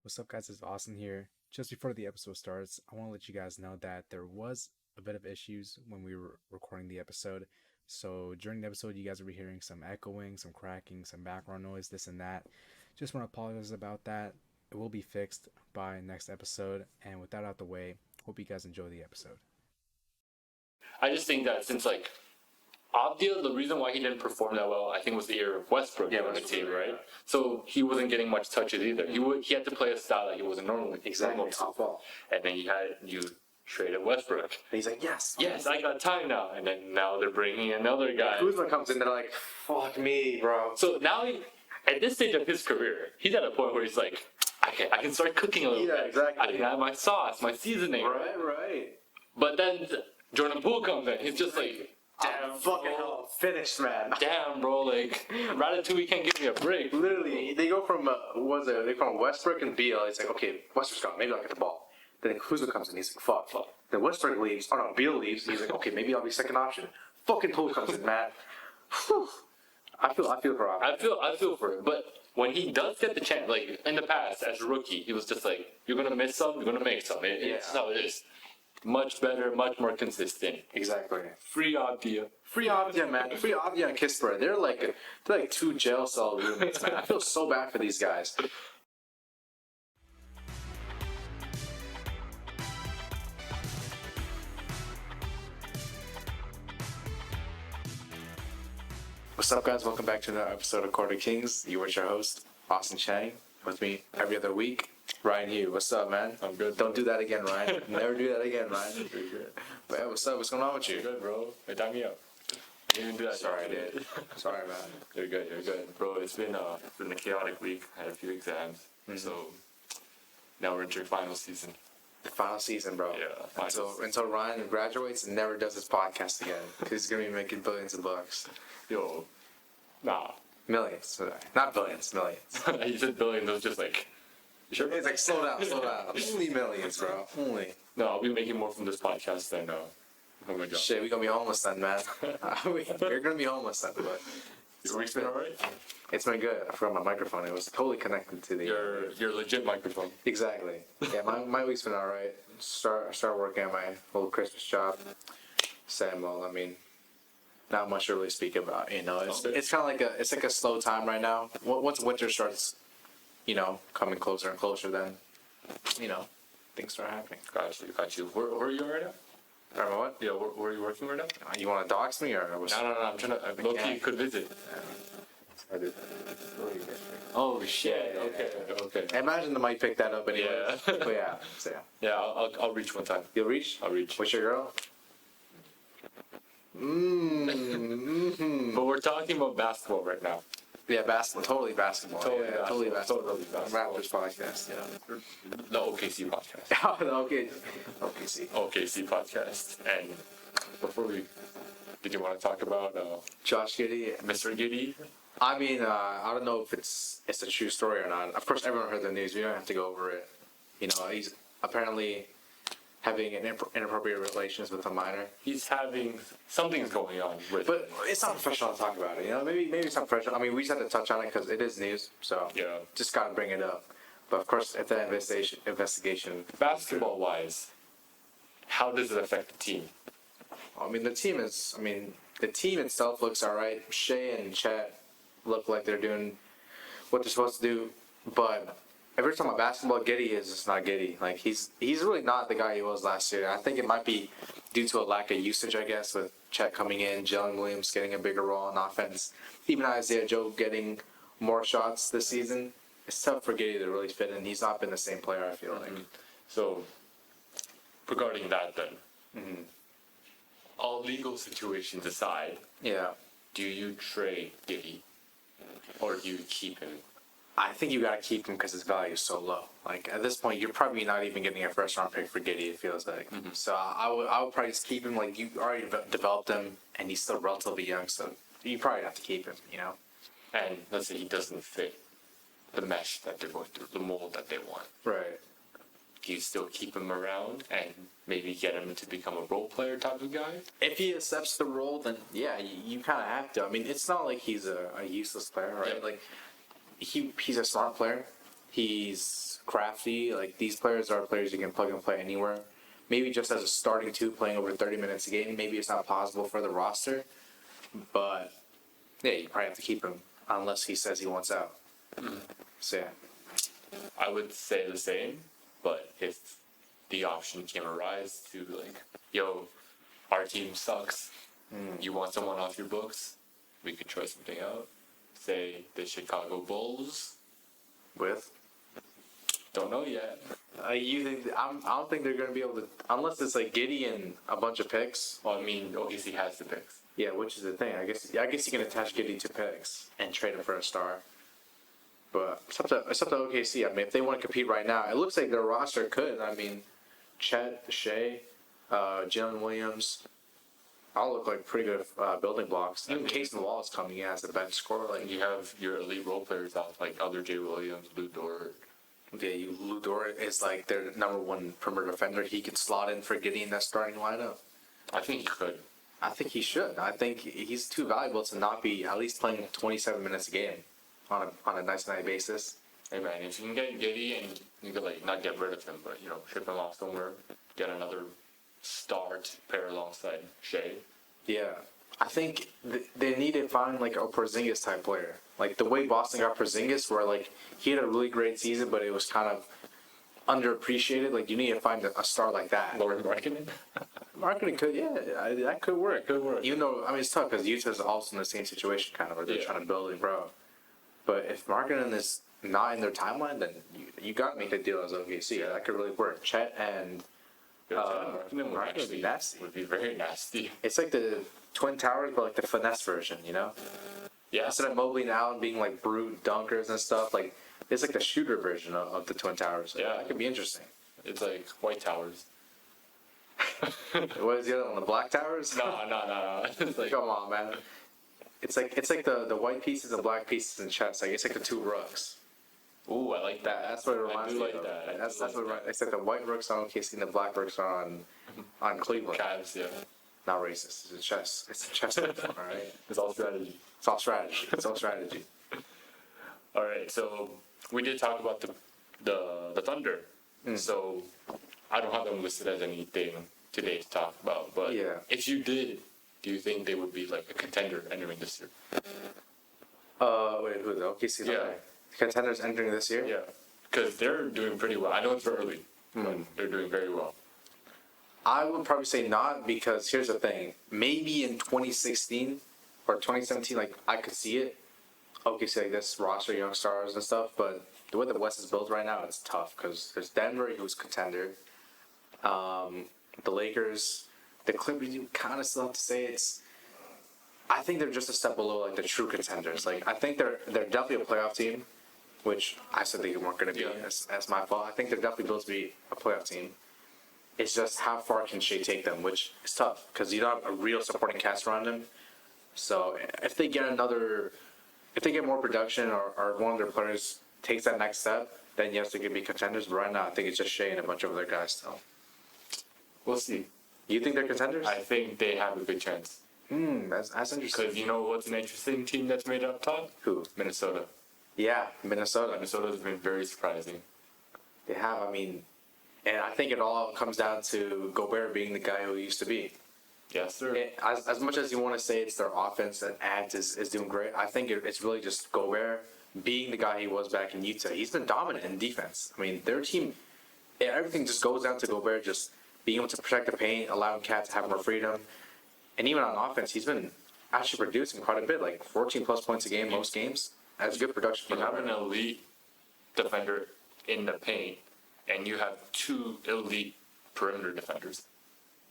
What's up, guys? It's Austin here. Just before the episode starts, I want to let you guys know that there was a bit of issues when we were recording the episode. So during the episode, you guys will be hearing some echoing, some cracking, some background noise, this and that. Just want to apologize about that. It will be fixed by next episode. And with that out the way, hope you guys enjoy the episode. I just think that since Abdia, the reason why he didn't perform that well, I think was the era of Westbrook on the team, right? So he wasn't getting much touches either. He had to play a style that he wasn't normally normal to. And then you traded Westbrook. And he's like, yes, I got time now. And then now they're bringing another guy. Kuzma comes in, they're like, fuck me, bro. So now at this stage of his career, he's at a point where he's like, I can start cooking a little bit. Exactly. I can have my sauce, my seasoning. Right. But then Jordan Poole comes in. He's just like, damn, fucking hell, finished, man. Damn, bro, Ratatouille can't give me a break. Literally, they go from they from Westbrook and Beal. It's like, okay, Westbrook's gone. Maybe I'll get the ball. Then Kuzma comes in. He's like, fuck. Then Westbrook leaves. Oh no, Beal leaves. He's like, okay, maybe I'll be second option. Fucking Poole comes in, man. Whew. I feel for Rob. I feel for it, but when he does get the chance, like in the past as a rookie, he was just like, you're gonna miss some, you're gonna make some. It's how it is. Much better, much more consistent. Exactly. Free Abdia, man. Free Abdia and Kispert. They're like two jail cell roommates, man. I feel so bad for these guys. What's up, guys? Welcome back to another episode of Quarter Kings. You with your host, Austin Chang. With me every other week, Ryan Hugh. What's up, man? I'm good. Don't do that again, Ryan. Never do that again, Ryan. Pretty good. But yeah, what's up? What's going on with you? Good, bro. Hey, tie me up. You didn't do that. Sorry, I did. Sorry, man. You're good, bro. It's been a chaotic week. I had a few exams, so now we're entering final season. The final season, bro. Yeah. Until Ryan graduates and never does his podcast again, because he's gonna be making billions of bucks. Yo, nah. Millions, not billions, millions. You said billion. That was just like. Sure. It's like slow down. Only millions, bro. Only. No, I'll be making more from this podcast than from my job. Shit, we gonna be homeless then, man. We're gonna be homeless then, but. Your week's been alright? It's been good. I forgot my microphone. It was totally connected to the. Your legit microphone. Exactly. Yeah, my week's been alright. Start working at my old Christmas job. Samuel, I mean, not much to really speak about. You know, it's kind of like a slow time right now. Once winter starts, coming closer and closer, then, things start happening. Got you. Where are you right now? Remember what? Yeah, where are you working right now? You want to dox me or what's? No. I'm trying to. Low-key could visit. I do. Oh shit. Yeah. Okay. I imagine the mic picked that up anyway. Yeah. But yeah. So yeah. Yeah, I'll reach one time. You'll reach? I'll reach. What's your girl? But we're talking about basketball right now. Yeah, basketball. Totally basketball. Totally Totally basketball. basketball. Raptors podcast. Yeah. The OKC podcast. Oh, okay. See. OKC podcast. And before did you want to talk about Josh Giddey, Mr. Giddey? I mean, I don't know if it's a true story or not. Of course, everyone heard the news. We don't have to go over it. He's apparently having inappropriate relations with a minor. He's having something's going on with. But it's not professional to talk about it. Maybe it's not professional. I mean, we just have to touch on it because it is news. So Yeah. just gotta bring it up. But of course, if that investigation. Basketball wise, how does it affect the team? I mean, the team itself looks alright. Shea and Chet look like they're doing what they're supposed to do, but every time a basketball, Giddey is just not Giddey. Like he's really not the guy he was last year. I think it might be due to a lack of usage, I guess, with Chet coming in, Jalen Williams getting a bigger role on offense, even Isaiah Joe getting more shots this season. It's tough for Giddey to really fit in. He's not been the same player, I feel like. So, regarding that then, all legal situations aside, Yeah. do you trade Giddey or do you keep him? I think you gotta keep him because his value is so low. Like at this point, you're probably not even getting a first round pick for Giddey. It feels like. So I would probably just keep him. Like you already developed him, and he's still relatively young, so you probably have to keep him. And let's say he doesn't fit the mesh that they're going through, the mold that they want. Right. Do you still keep him around and maybe get him to become a role player type of guy? If he accepts the role, then yeah, you kind of have to. I mean, it's not like he's a useless player, right? Yeah. Like he's a smart player. He's Crafty. Like these players are players you can plug and play anywhere. Maybe just as a starting two, playing over 30 minutes a game. Maybe it's not possible for the roster, but yeah, you probably have to keep him unless he says he wants out. So yeah. I would say the same, but if the option came arise to like, yo, our team sucks, you want someone off your books, we could try something out. Say the Chicago Bulls. With Don't know yet. you think I don't think they're gonna be able to unless it's like Giddy and a bunch of picks. Well, I mean, OKC has the picks. Yeah, which is the thing. I guess you can attach Giddy to picks and trade him for a star. But it's up to OKC. I mean, if they want to compete right now, it looks like their roster could. I mean, Chet, Shea, Jalen Williams, all look like pretty good building blocks. And Case and Wall is coming in as the bench scorer. Like, You have your elite role players out, like Elder J. Williams, Lou Dort. yeah, Lou Dort is like their number one perimeter defender. He could slot in for Giddy in that starting lineup. I think he could. I think he should. I think he's too valuable to not be at least playing 27 minutes a game on a nice night basis. Hey man, if you can get Giddy and you could like not get rid of him, but ship him off somewhere, get another star to pair alongside Shea. Yeah, I think they need to find like a Porzingis type player. Like the way Boston got Porzingis, where like he had a really great season, but it was kind of underappreciated. Like you need to find a star like that. Lauren Markkinen. Marketing could, yeah, that could work. Could work. Even though I mean it's tough because Utah's also in the same situation, kind of, where they're Yeah. trying to build and grow. But if marketing is not in their timeline, then you got to make a deal as OKC. Yeah. That could really work. Chet and Markkinen would Markkinen would be actually nasty. would be very nasty. it's like the Twin Towers, but like the finesse version, you know? Yeah. Instead of Mobley and Allen being like brute dunkers and stuff, like it's like the shooter version of the Twin Towers. Yeah. That could be interesting. It's like White Towers. What is the other one? The Black Towers? No. It's like, Come on, man. It's like the white pieces and black pieces in chess. Like it's like the two rooks. ooh, I like that. That's what it I reminds do me like of. that. I That's do what like reminds. It's like the white rooks on OKC and the black rooks on Cleveland. Cavs, yeah. Not racist. It's a chess. It's a chess metaphor, all right? It's all strategy. It's all strategy. It's all strategy. All right, so we did talk about the Thunder. So I don't have them listed as anything today to talk about, but Yeah. if you did, do you think they would be like a contender entering this year? Wait, who the OKC? Yeah. Contenders entering this year? Yeah, because they're doing pretty well. I know it's early, but they're doing very well. I would probably say not because here's the thing. Maybe in 2016 or 2017, like I could see it. OKC like this roster, young stars and stuff, but the way the West is built right now, it's tough because there's Denver, who's contender. The Lakers, the Clippers, you kind of still have to say it's. I think they're just a step below like the true contenders. Like I think they're definitely a playoff team, which I said they weren't going to be. Yeah. That's my fault. I think they're definitely built to be a playoff team. It's just how far can Shea take them, which is tough because you don't have a real supporting cast around them. So if they get more production or one of their players takes that next step, then yes, they could be contenders. But right now, I think it's just Shea and a bunch of other guys still. We'll see. You think they're contenders? I think they have a good chance. That's interesting. Because you know what's an interesting team that's made it up top? Who? Minnesota. Yeah, Minnesota. Minnesota's been very surprising. They have. I mean, and I think it all comes down to Gobert being the guy who he used to be. Yes, sir. As much as you want to say it's their offense that Ant is doing great, I think it's really just Gobert being the guy he was back in Utah. He's been dominant in defense. I mean, their team, everything just goes down to Gobert just being able to protect the paint, allowing Cat to have more freedom. And even on offense, he's been actually producing quite a bit, like 14 plus points a game most games. That's good production for You have an Gobert. elite defender in the paint, and you have two elite perimeter defenders,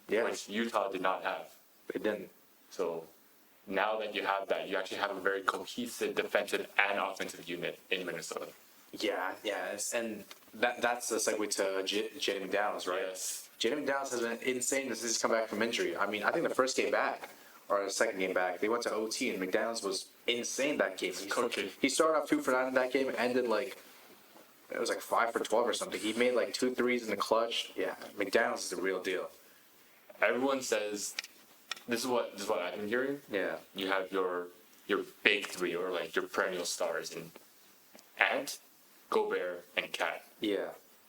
Yeah, which Utah did not have. they didn't. So now that you have that, you actually have a very cohesive defensive and offensive unit in Minnesota. Yeah, and that's the segue to Jaden McDaniels, right? Yes. Jaden McDaniels has been insane since he's come back from injury. I mean, I think the first game back, or the second game back, they went to OT, and McDaniels was insane that game. Coaching. He started off 2 for 9 in that game, ended like, it was like 5 for 12 or something. He made like 2 threes in the clutch. Yeah, McDaniels is the real deal. Everyone says this is what I've been hearing. Yeah. You have your big three or like your perennial stars in Ant, Gobert and Cat. Yeah.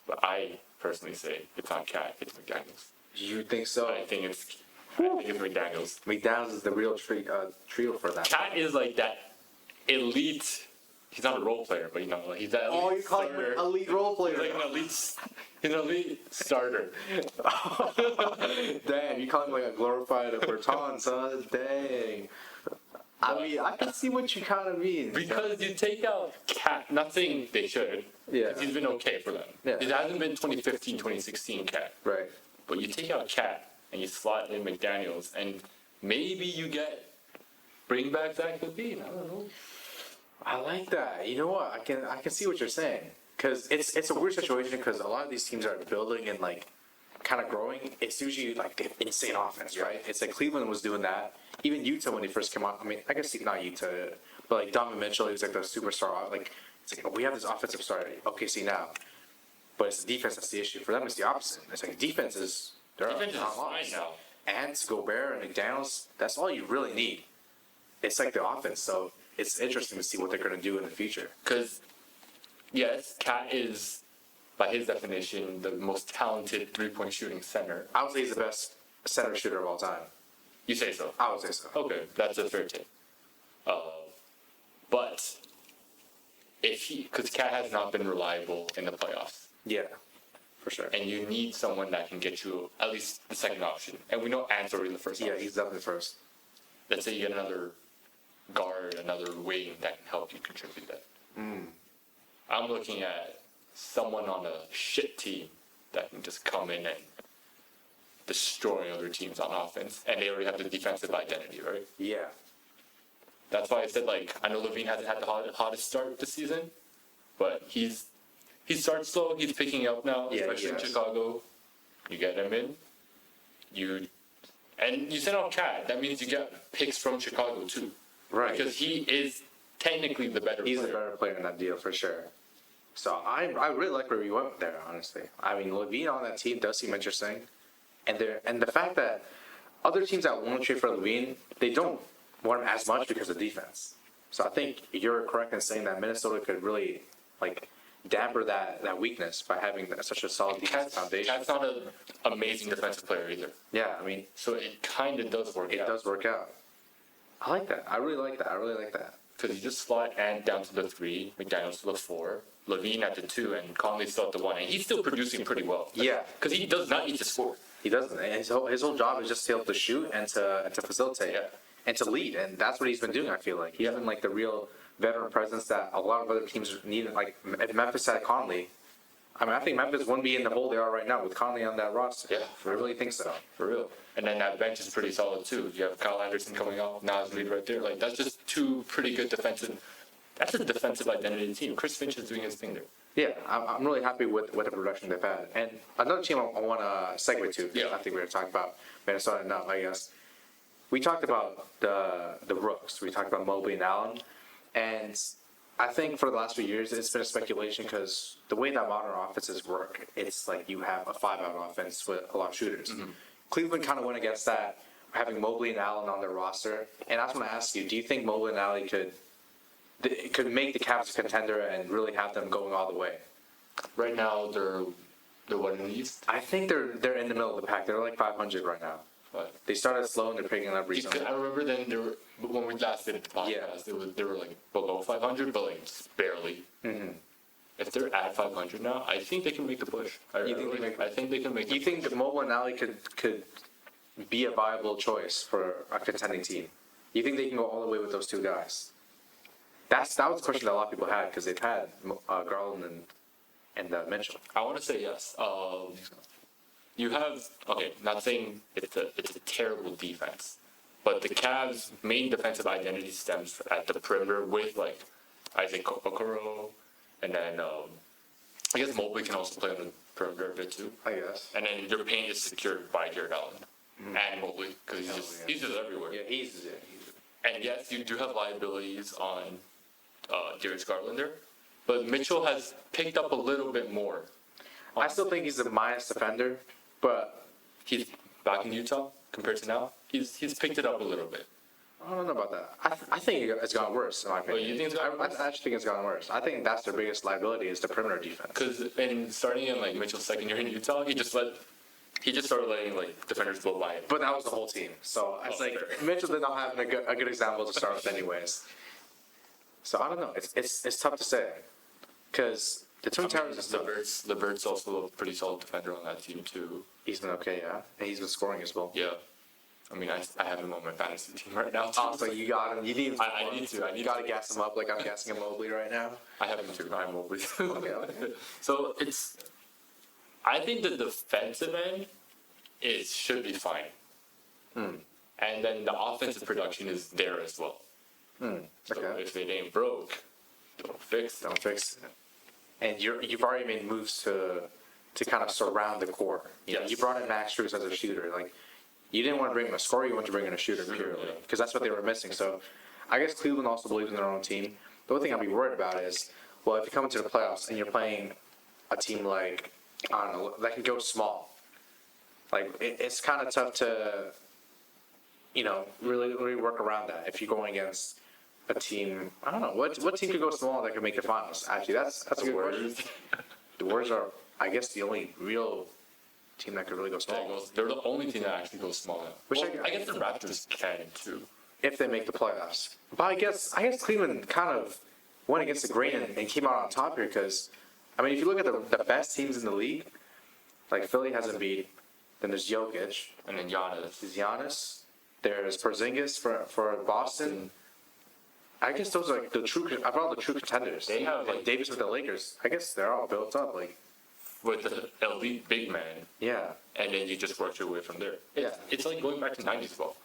But I personally say it's not Cat, it's McDaniels. You think so? I think it's McDaniels. McDonald's is the real trio for that. Cat is like that elite. He's not a role player, but like he's that. Oh, Elite you call him starter. an elite role player? He's like an elite starter. Damn, you call him like a glorified Bertans, son. Dang. I mean, I can see what you kind of mean. Because you take out Cat, not saying they should. Yeah. 'Cause he's been okay for them. Yeah. It hasn't been 2015, 2016 Cat. Right. But you take out Cat and you slot in McDaniels, and maybe you bring back Zach LaVine. I don't know. I like that. You know what? I can see what you're saying. Because it's a weird situation because a lot of these teams are building and like kind of growing. It's usually like the insane offense, right? It's like Cleveland was doing that. Even Utah when they first came out. I mean, I guess not Utah, but like Donovan Mitchell, he was like the superstar. Like it's like, oh, we have this offensive star. Okay, see now, but it's the defense that's the issue. For them, it's the opposite. It's like defense is Defense is fine now. And Gobert and McDaniels, that's all you really need. It's like the offense, so it's interesting to see what they're going to do in the future. Because, yes, Cat is, by his definition, the most talented three-point shooting center. I would say he's the best center shooter of all time. You say so? I would say so. Okay, that's a fair take. But because Cat has not been reliable in the playoffs, Yeah, for sure. and you need someone that can get you at least the second option. And we know Ant's already the first Yeah, option. he's definitely first. Let's say you get another guard, another wing that can help you contribute that. I'm looking at someone on a shit team that can just come in and destroy other teams on offense, and they already have the defensive identity, right? Yeah. That's why I said, like, I know Levine hasn't had the hottest start this season, but he starts slow. He's picking up now, Yeah, especially in yes. Chicago. You get him in, you send out Cat. That means you get picks from Chicago too, Right. because he is technically the better He's player. a better player in that deal for sure. So I really like where we went there, honestly. I mean, Levine on that team does seem interesting, and the fact that other teams that want to trade for Levine, they don't want him as much because of defense. So I think you're correct in saying that Minnesota could really like damper that weakness by having such a solid defensive foundation. Cat's not an amazing defensive player either, Yeah, I mean, so it kind of does work it out. does work out. I like that. I really like that. I really like that. Because you just slot Ant down to the 3, McDaniels to the 4, Levine at the 2, and Conley still at the 1, and he's still producing pretty well. Yeah. Because he does not need to score. He doesn't. And his whole job is just to be able to shoot and to facilitate Yeah. and to lead. And that's what he's been doing, I feel like. He's been like the real veteran presence that a lot of other teams need. Like if Memphis had Conley, I mean, I think Memphis wouldn't be in the hole they are right now with Conley on that roster. Yeah. I really think so. For real. And then that bench is pretty solid too. You have Kyle Anderson coming off, Nas Reed right there. Like, that's just two pretty good defensive. That's a defensive identity team. Chris Finch is doing his thing there. Yeah, I'm really happy with the production they've had. And another team I want to segue to, Yeah. I think we were talking about Minnesota enough, I guess. We talked about the rooks. We talked about Mobley and Allen. And I think for the last few years, it's been a speculation because the way that modern offenses work, it's like you have a 5-out offense with a lot of shooters. Cleveland kind of went against that, having Mobley and Allen on their roster. And I just want to ask you, do you think Mobley and Allen could make the Cavs a contender and really have them going all the way? Right now, they're what in the East? I think they're in the middle of the pack. They're like 500 right now. But They started slow and they're picking up recently. I remember then when we last did the podcast, they were like below 500, but like just barely. If they're at 500 now, I think they can make the push. I think they can make. Do you think that Mobley and Allen could be a viable choice for a contending team? Do you think they can go all the way with those two guys? That was the question that a lot of people had because they've had Garland and Mitchell. I want to say yes. You have not saying it's a terrible defense, but the Cavs' main defensive identity stems at the perimeter with like Isaac Okoro, and then I guess Mobley can also play on the perimeter a bit too. I guess. And then your paint is secured by Jared Allen and Mobley because he's just everywhere. Yeah, he's And yes, you do have liabilities on Darius Garland there, but Mitchell has picked up a little bit more. I still think he's a minus defender, but He's back in Utah compared to now. He's picked it up a little bit. I don't know about that. I think it's gotten worse, in my opinion. you think it's gotten worse? I actually think it's gotten worse. I think that's their biggest liability is the perimeter defense. Because starting in like Mitchell's second year in Utah, he just started letting like defenders blow by him. But that was the whole team. So it's like Mitchell did not have a good example to start with, anyways. So I don't know. It's tough to say because the Twin Towers is LeVert's also a pretty solid defender on that team too. he's been okay, yeah, and he's been scoring as well. Yeah. I mean, I have him on my fantasy team right now. Too. Oh, so you got him. You need him. I need to. You got to gas him up like I'm gassing him Mobley right now. I have him too. I'm Mobley. Okay. So I think the defensive end should be fine. And then the offensive production is there as well. So Okay. if it ain't broke, don't fix it. Don't fix it. And you've already made moves to kind of surround the core. Yes. You brought in Max Strus as a shooter. Like, you didn't want to bring him a scorer, you wanted to bring in a shooter purely. Because that's what they were missing. So I guess Cleveland also believes in their own team. The only thing I'd be worried about is, well, if you come into the playoffs and you're playing a team like, I don't know, that can go small. Like, it's kind of tough to, really work around that if you're going against a team. I don't know what team could go small that could make the finals. Actually, that's a good question. The Warriors are, I guess, the only real team that could really go small They're the only team that actually goes small now. Which I guess the Raptors can too. if they make the playoffs. But I guess Cleveland kind of went against the grain and came out on top here because, I mean, if you look at the best teams in the league, like Philly has Embiid, then there's Jokic, And then Giannis. there's Giannis, there's Porzingis for Boston. I guess those are like the true contenders. They have, like like- Davis with the Lakers. I guess they're all built up. Like, With the elite big man, yeah, and then you just work your way from there. Yeah. It's like going back to 90s ball.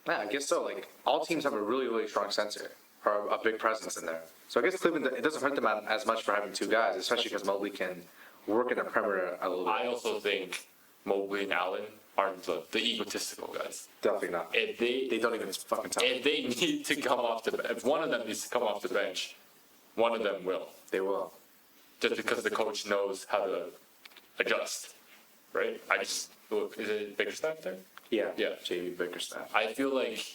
yeah, I guess so. Like all teams have a really strong center or a big presence in there. So I guess Cleveland, it doesn't hurt them as much for having two guys, especially because Mobley can work in the perimeter a little bit. I also think Mobley and Allen aren't the egotistical guys. Definitely not. If They don't even fucking tell. if they need to come off if one of them needs to come off the bench, one of them will. They will. Just because the coach knows how to adjust, right? Is it Bickerstaff there? Yeah. Yeah. JV Bickerstaff. I feel like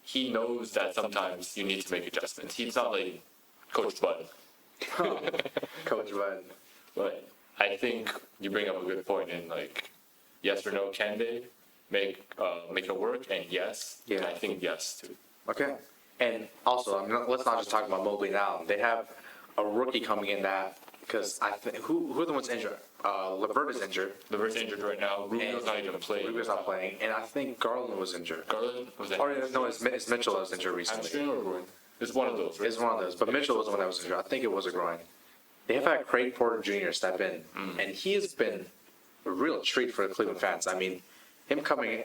he knows that sometimes you need to make adjustments. He's not like Coach Bud, Coach Bud. but I think you bring up a good point in like, yes or no, can they make it work? And yes, Yeah. I think yes too. Okay. And also, I mean, let's not just talk about Mobley now. They have a rookie coming in that because I think who are the ones injured? LeVert is injured. LeVert's injured right now. Rubio's not even playing. Rubio's not playing, and I think Garland was injured. Garland was Or injured. no, it's Mitchell that was injured recently. Hamstring or groin? It's one of those, right? It's one of those, but Mitchell was the one that was injured. I think it was a groin. They have had Craig Porter Jr. step in, and he has been a real treat for the Cleveland fans. I mean, him coming in.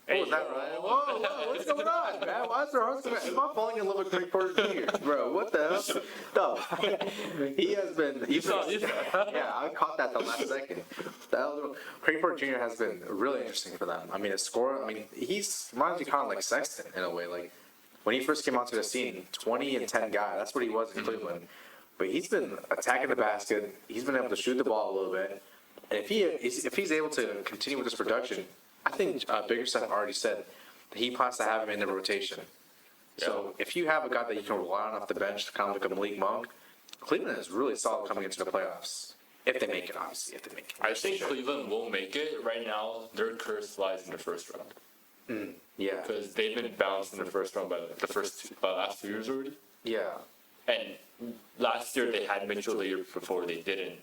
What was that, Ryan? Whoa, what's going on, man? Why is there am I falling in love with Craig Porter Jr.? Bro, what the hell? No. He has been. Yeah, I caught that the last second. Craig Porter Jr. has been really interesting for them. I mean, his score, he's reminds me kind of like Sexton in a way. Like, when he first came onto the scene, 20 and 10 guy, that's what he was in Cleveland. But he's been attacking the basket. He's been able to shoot the ball a little bit. And if he's able to continue with this production, I think Bickerstaff already said that he plans to have him in the rotation. So if you have a guy that you can rely on off the bench to kind of like a Malik Monk, Cleveland is really solid coming into the playoffs. If they make it, obviously, if they make it. I think Cleveland will make it. Right now, their curse lies in the first round Yeah, because they've been bounced in the first round by last 2 years already. yeah, And last year they had Mitchell. The year before they didn't.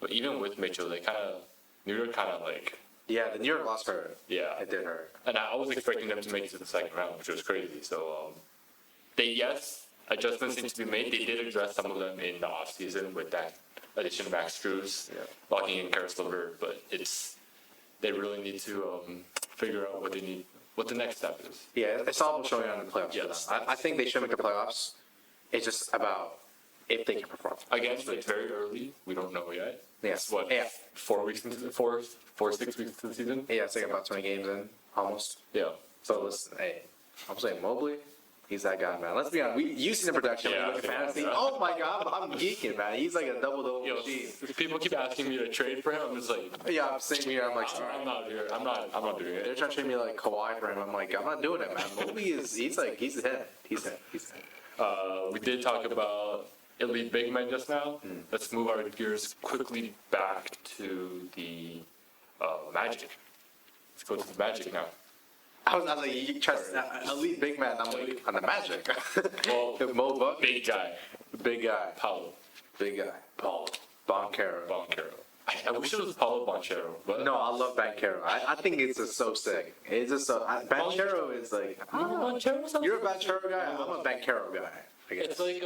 But even with Mitchell, New York kind of like. yeah. The New York loss hurt. Yeah. It did hurt. And I was expecting them to make it to the second round, which was crazy. So, adjustments need to be made. They did address some of them in the offseason with that addition of Max Strus, locking in Karis LeVert, but they really need to figure out what the next step is. Yeah, it's all about showing out in the playoffs. Yes. For them. I think they should make the playoffs. It's just about if they can perform. Again, it's very early. We don't know yet. Yeah. It's what, Yeah. 4 weeks into the 6 weeks into the season? Yeah, it's like about 20 games in, almost. Yeah. So listen, hey, I'm saying Mobley, He's that guy, man. Let's be honest. You see the production when you look at Yeah. fantasy. Oh my god, I'm geeking, man. He's like a double Yo, machine. people keep asking me to trade for him. I'm just like, Yeah, same here. I'm like, I'm not here. I'm not doing they're it. trying to trade me like Kawhi for him. I'm like, I'm not doing it, man. Mobley he's him. He's him. We did talk about elite big men just now. Let's move our gears quickly back to the Magic. Let's go to the Magic now. I was like, you try to elite big man. I'm like, on the Magic. Well, Mo Buck, big guy, big guy, Paulo big guy. Paulo Boncaro. Banchero. I wish it was Paulo Banchero, but No, I love Boncaro. I think it's just so sick. It's just so. Boncaro is like. Banchero sounds You're a Boncaro guy. I'm a Boncaro guy. I guess. It's like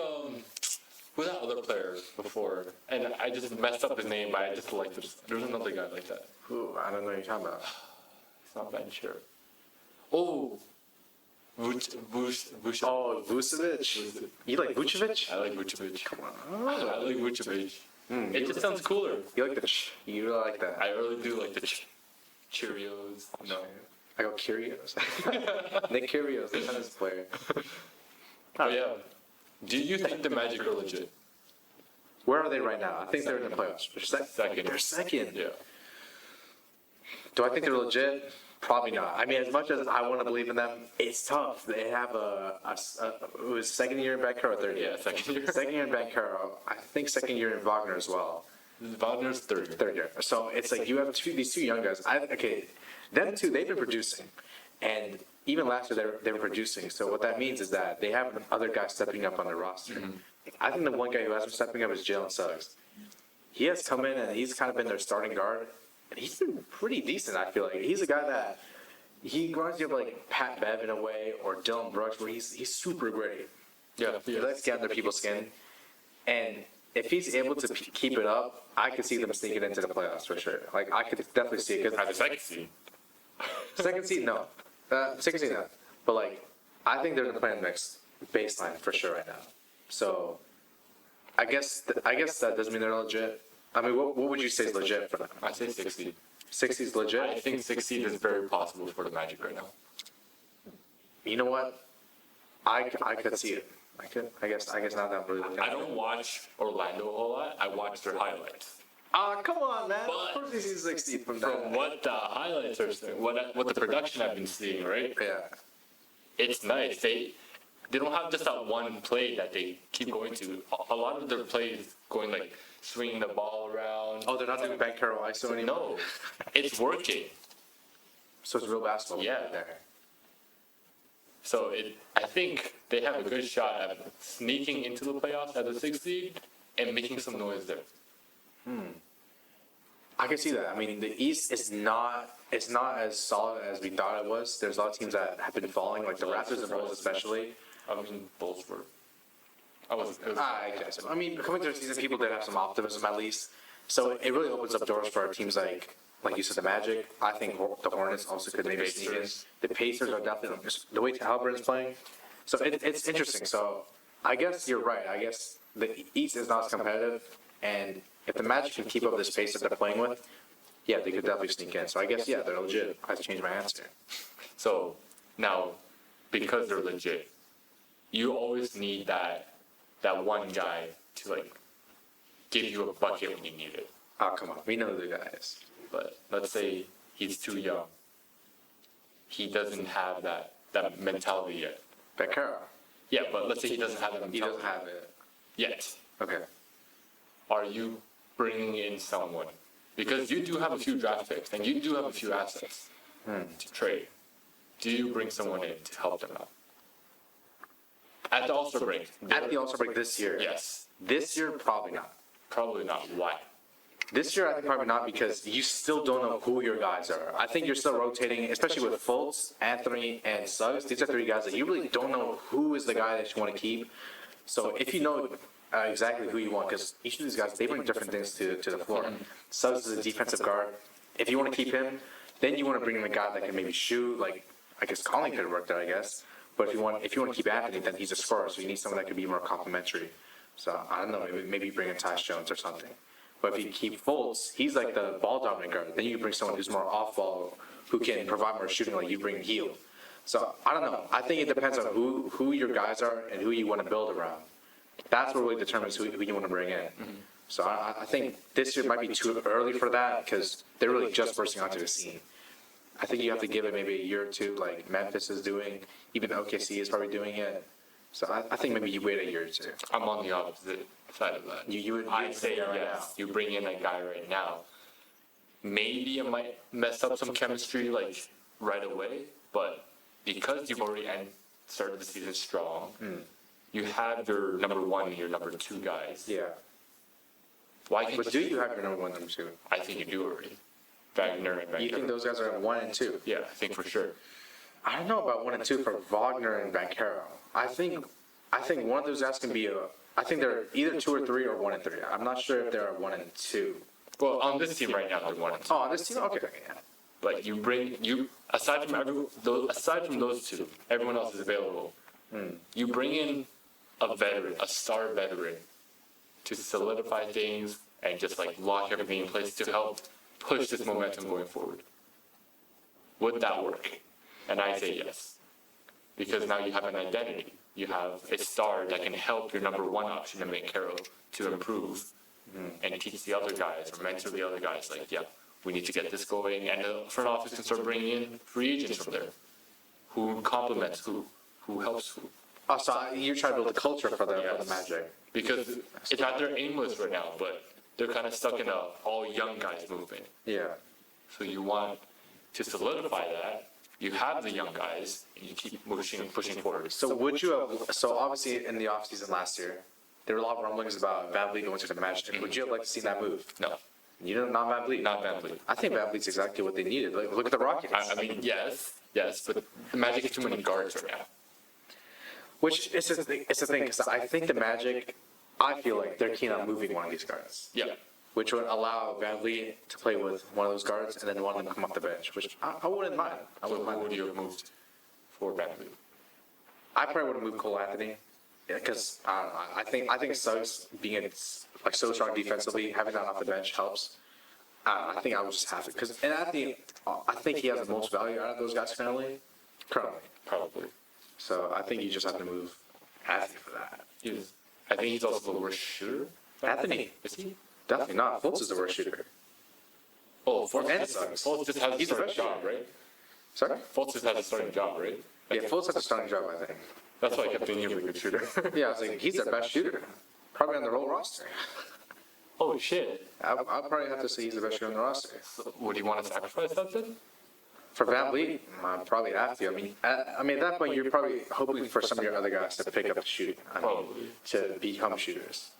who's that other player before? And I just messed up his name, but I just like this. There's another guy like that. Ooh, I don't know what you're talking about. It's not Banchero. Oh, Vucevic. Oh, Vucevic. You like Vucevic? I like Vucevic. Oh. I like Vucevic. It just sounds cooler. You like the you really like that. I really do like the Cheerios. No. I go Curios. Nick Curios, the tennis player. Oh yeah. Do you think the Magic are legit? Where are they right now? I think they're in the playoffs. Second. They're second. Yeah. Do I think they're legit? Probably not. I mean, as much as I want to believe in them, it's tough. They have it was second year in Bankero or third year? Yeah, second year. Second year in Bankero. I think second year in Wagner as well. Wagner's third year. Third year. So it's like you have these two young guys. Them two, they've been producing. And even last year, they were producing. So what that means is that they have other guys stepping up on their roster. I think the one guy who has been stepping up is Jalen Suggs. He has come in and he's kind of been their starting guard. And he's been pretty decent, I feel like. He's a guy that, he reminds you of like Pat Bev in a way, or Dylan Brooks, where he's super gritty. Yeah. He likes to get under people's skin. And if he's able to keep it up, I could see them sneaking into the playoffs for sure. Like, I could definitely see it. At the Because second seed. second seed, no. Second seed, no. But like, I think they're in the playing mix baseline for sure right now. So, I guess that doesn't mean they're legit. I mean, what would you say is legit for them? I say 6 seed. 60 is I legit? think 6 seed is very possible for the Magic right now. You know what? I could see it. I guess not that I'm really looking I at don't it. watch Orlando a whole lot. I watch their highlights. Come on, man. But Of course he sees 60 from From that. what the highlights are saying, what the production I've been seeing, right? Yeah. It's nice. They don't have just that one play that they keep going to. A lot of their plays going like swinging the ball around. Oh, they're not doing Bankero ISO anymore? No, it's working. So it's real basketball. Yeah. There. So I think they have a good shot at sneaking into the playoffs as a 6 seed and making some noise there. I can see that. I mean, the East is not as solid as we thought it was. There's a lot of teams that have been falling, like the Raptors and Bulls especially. I mean, Bulls were. I guess. I mean, coming to the season, people did have some optimism at least. So it really opens up doors for teams like you said, the Magic. I think the Hornets also could maybe sneak in. The Pacers are definitely the way Halliburton's playing. So it's interesting. So I guess you're right. I guess the East is not as competitive, and if the Magic can keep up this pace that they're playing with, yeah, they could definitely sneak in. So I guess they're legit. I have to change my answer. So now, because they're legit, you always need that one guy to like give you a bucket when you need it. Oh, come on. We know who the guy is. But let's say he's too young. He doesn't have that mentality yet. Beccaro. Yeah, but let's say he doesn't have that mentality. He doesn't have it. yet. Okay. Are you bringing in someone? Because you do have a few draft picks and you do have a few assets to trade. Do you bring someone in to help them out? At the All-Star break. At the All-Star break this year? Yes. This year, probably not. Probably not. Why? This year, I think probably not because you still don't know who your guys are. I think you're still rotating, especially with Fultz, Anthony, and Suggs. These are three guys that you really don't know who is the guy that you want to keep. So if you know exactly who you want, because each of these guys, they bring different things to the floor. Suggs is a defensive guard. If you want to keep him, then you want to bring in a guy that can maybe shoot. Like, I guess Colin could work there, I guess. But if you want to keep Anthony, then he's a scorer, so you need someone that could be more complimentary. So I don't know, maybe bring in Tyus Jones or something. But if you keep Fultz, he's like the ball dominant guard. Then you bring someone who's more off ball, who can provide more shooting, like you bring Heel. So I don't know. I think it depends on who your guys are and who you want to build around. That's what really determines who you want to bring in. So I think this year might be too early for that because they're really just bursting onto the scene. I think you have to give it maybe a year or two, like Memphis is doing, even OKC is probably doing it. So I think maybe you wait a year or two. I'm on the opposite side of that. I'd say yes. You bring in a guy right now. Maybe it might mess up some chemistry like right away, but because you've already started the season strong, you have your number one and your number two guys. Yeah. Why can't But do you have your number one, number two? I think you do already. Wagner and Vancouver. You think those guys are at 1 and 2? Yeah, I think for sure. I don't know about 1 and 2 for Wagner and Bankero. I think one of those guys can be I think they're either 2 or 3 or 1 and 3. I'm not sure if they're 1 and 2. Well, on this team right now, they're 1 and 2. Oh, on this team, okay. Yeah. But aside from those two, everyone else is available. You bring in a veteran, a star veteran, to solidify things and just like lock everything in place to help push this momentum going forward. Would that work? And I say yes. Because now you have an identity. You have a star that can help your number one option in Carroll to improve and teach the other guys or mentor the other guys like, yeah, we need to get this going. And the front office can start bringing in free agents from there who complements who helps who. Oh, so you're trying to build a culture for the Magic. Because it's not they're aimless right now, but they're kind of stuck in a all young guys movement. Yeah. So you want to solidify that. You have the young guys, and you keep pushing forward. So would you have? So obviously in the offseason last year, there were a lot of rumblings about VanVleet going to the Magic. Would you have liked to see that move? No, You know, not VanVleet. not VanVleet. I think VanVleet's exactly what they needed. Look at the Rockets. I mean, yes, but the Magic has too many guards right now. Which it's the thing because I think the Magic, I feel like they're keen on moving one of these guards. Yeah. Which would allow VanVleet to play with one of those guards and then one of them come off the bench, which I wouldn't mind. I So wouldn't who mind. would you have moved for VanVleet? I probably would have moved Cole Anthony because I think Suggs being like so strong defensively, having that off the bench helps. I think I would just have it because and Anthony, I think he has the most value out of those guys currently. Probably. So I think you just have to move Anthony for that. I think he's also the worst shooter. Anthony, Is he? definitely not. Fultz is the worst shooter. Oh, And Suggs. Fultz just has a He's the starting best job, shooter. right? Sorry? Fultz just has a starting job, right? Yeah, Fultz has a starting job, I think. That's why I kept thinking he was a good shooter. Yeah, I was like, he's their best shooter. Probably on the whole roster. Holy shit. I'll probably have to say he's the best shooter on the roster. So would you want to sacrifice that then? For VanVleet, probably have to. I mean, at that point, you're probably hoping for some of your other guys to pick up the shooting. Probably. To become shooters.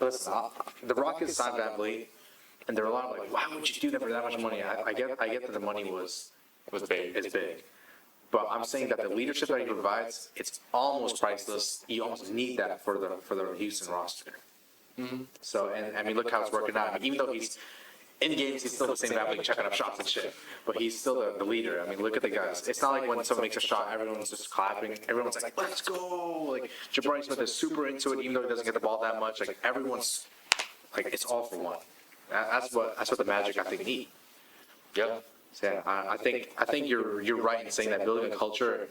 Listen, the Rockets signed VanVleet, and there were a lot of like, why would you do that for that much money? I get that the money Was big. is big. But I'm saying that the leadership that he provides, it's almost priceless. You almost need that for the Houston roster. So, and I mean, look how it's working out. I mean, even though he's in games, he's still the same VanVleet checking up shots and shit. But he's still the leader. I mean, look at the guys. It's not like when someone makes a shot, everyone's just clapping. Everyone's like, let's go. Like, Jabari Smith is super into it, even though he doesn't get the ball that much. Like, everyone's, like, it's all for one. That's what the Magic, I think, need. Yeah. So, yeah, I think you're right in saying that building a culture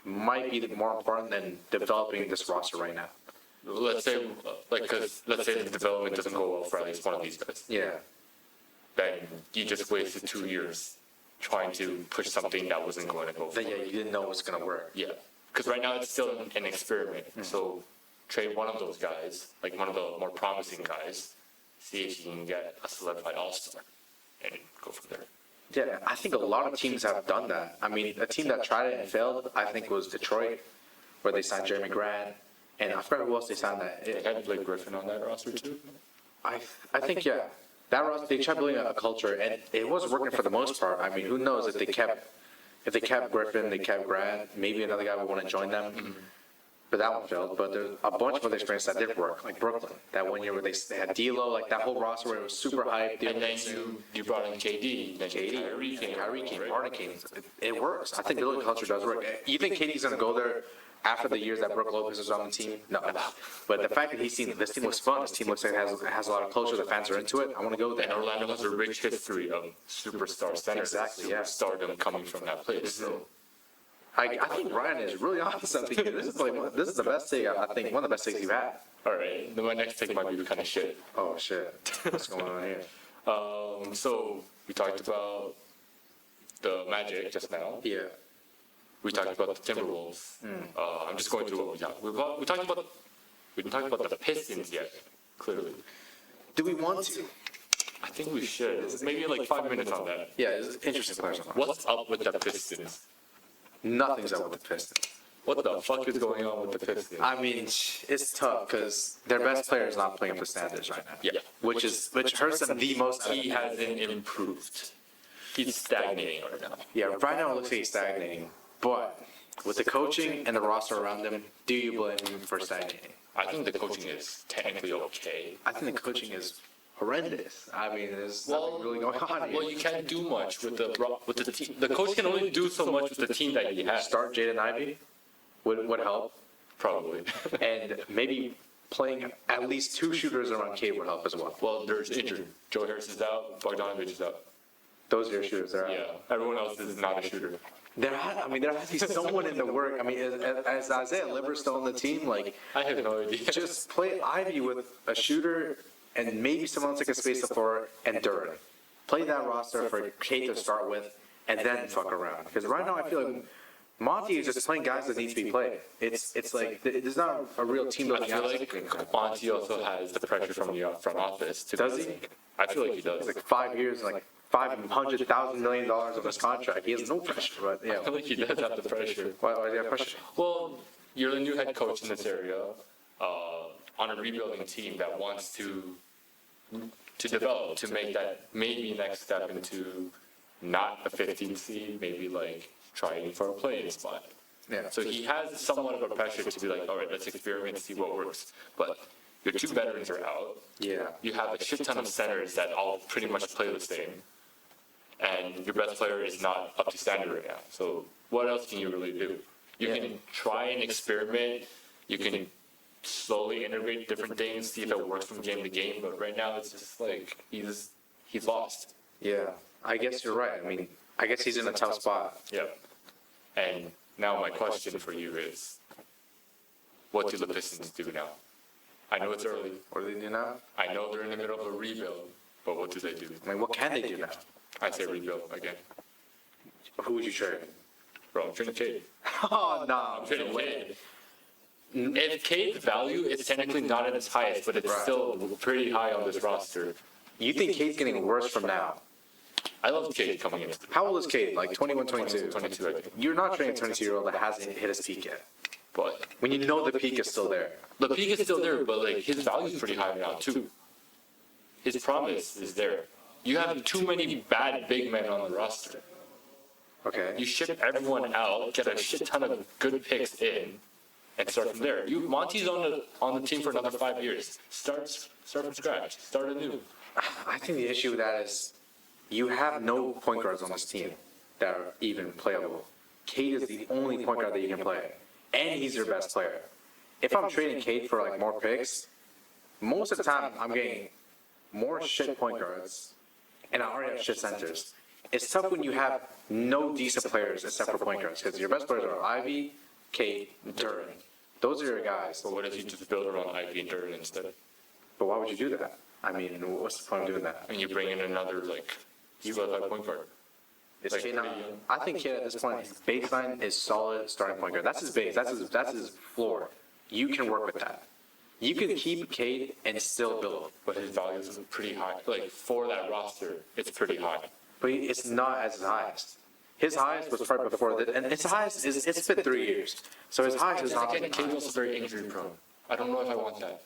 might be more important than developing this roster right now. Let's say the development doesn't go well for at least one of these guys. Yeah. Then you just wasted 2 years trying to push something that wasn't going to go Then, forward. yeah, you didn't know it was going to work. Yeah. Because right now it's still an experiment. So trade one of those guys, like one of the more promising guys, see if you can get a solidified all-star and go from there. Yeah, I think a lot of teams have done that. I mean, a team that tried it and failed, I think, was Detroit, where they signed Jeremy Grant, and I forgot who else they signed that. They had Blake Griffin on that roster too. I think, yeah. That roster, they tried building a culture, and it was working for the most part. I mean, who knows if they kept Griffin, they kept Grant, maybe another guy would want to join them. But that one failed. But there's a bunch of other experiences that did work, like Brooklyn. That 1 year where they had D'Lo, like that whole roster where it was super hyped. And then you brought in KD, then Kyrie came, Kyrie came, right? Harden came. It works. I think building culture does work. You think KD's going to go there after the years that Brook Lopez was on the team, no. But the fact that he's seen this team looks fun, this team looks like it has a lot of culture, the fans are into it. I want to go And there. Orlando has a rich history of superstar centers. Exactly, yeah. Stardom coming from that place. So I think Ryan is really on to something here. This is the best take, I think, one of the best takes you've had. all right, then my next take might be kind of shit. Oh, shit. What's going on here? So we talked about the Magic just now. Yeah. We talked about the Timberwolves. I'm just going through what we talked. We didn't talk about the Pistons yet. Clearly, Do we want to? I think we should. Maybe like 5 minutes on that. Yeah, it's interesting players. What's up with the Pistons? Nothing's up with the Pistons. What the fuck is going on with the Pistons? I mean, it's tough because their best player is not playing up to standards right now. Yeah, Which hurts them the most. he hasn't improved. He's stagnating right now. Yeah, right now it looks like he's stagnating. But with the coaching and the roster around him, do you blame him for stagnating? I think the coaching is technically okay. I think the coaching is horrendous. I mean, there's Well, nothing really going on Well, here. you can't do much with the team. The coach can only do so much with the team that he has. Start Jaden Ivey would help, Probably. and maybe playing at least two shooters around Cade would help as well. Well, there's injury. Joe Harris is out. Bogdanovich is out. Those are your shooters. They're out. Yeah. Everyone else is not a shooter. There has to be someone in the work. I mean, as Isaiah Liver still on the team, like, I have no idea. just play Ivy with a shooter and maybe someone else that can space the floor and Duran. Play that roster for Kate to start with and then fuck around. Because right now I feel like Monty is just playing guys that need to be played. It's like, there's not a real team I building feel aspect. like Monty also has the pressure from the front office. Does he? I feel like he does. It's like 5 years, like $500,000 million of his contract. He has no pressure, but I yeah. feel like he does have the pressure. Why do you have pressure? Well, you're the new head coach in this area, on a rebuilding team that wants to develop, to make that maybe next step into not a 15 seed, maybe like trying for a play-in spot. Yeah. So he has somewhat of a pressure to be like, all right, let's experiment and see what works. But your two veterans are out. Yeah. You have a shit ton of centers that all pretty much play the same. And your best player is not up to standard right now. So what else can you really do? You can try and experiment. You can slowly integrate different things, see if it works from game to game. But right now, it's just like he's lost. Yeah. I guess you're right. I mean, I guess he's in a tough spot. Yep. And now my question for you is, what do the Pistons do now? I know it's early. What do they do now? I know they're in the middle of a rebuild, but what do they do? I mean, what can they do now? I'd say rebuild again. Who would you trade? Bro, I'm trading Cade. Oh, no. I'm trading Cade. If Cade's value is technically not at its highest, but it's still pretty high on this roster. You think Cade's getting worse from now? I love Cade coming in. How old is Cade? Like 21, 22? 22, I think. You're not trading a 22-year-old that hasn't hit his peak yet. But When you know the peak is still there. the peak is still there, but like his value is pretty high now too. His promise is there. You have too many bad big men on the roster. Okay. You ship everyone out, get a shit ton of good picks in, and start from there. Monty's on the team for another 5 years. Start from scratch. Start anew. I think the issue with that is you have no point guards on this team that are even playable. Cade is the only point guard that you can play, and he's your best player. If I'm trading Cade for like more picks, most of the time I'm getting more shit point guards, and I already have shit centers. It's tough when you have no decent players except for point guards, because your best players are Ivy, Cade, Duran. Those are your guys. But what if you just build around Ivy and Durden instead? But why would you do that? I mean, what's the point of doing that? And you bring in another like solidified point guard. Is Like, Cade not, pretty young. I think Cade at this point, his baseline is solid starting point guard. That's his base. That's his floor. You can work with that. You can keep Cade and still build. But his value is pretty high. Like for that roster, it's pretty high. But it's not as his highest. His highest was right before that, and his highest is it's been 3 years. So his highest is not. Again, Cade's also very injury prone. I don't know if I want that.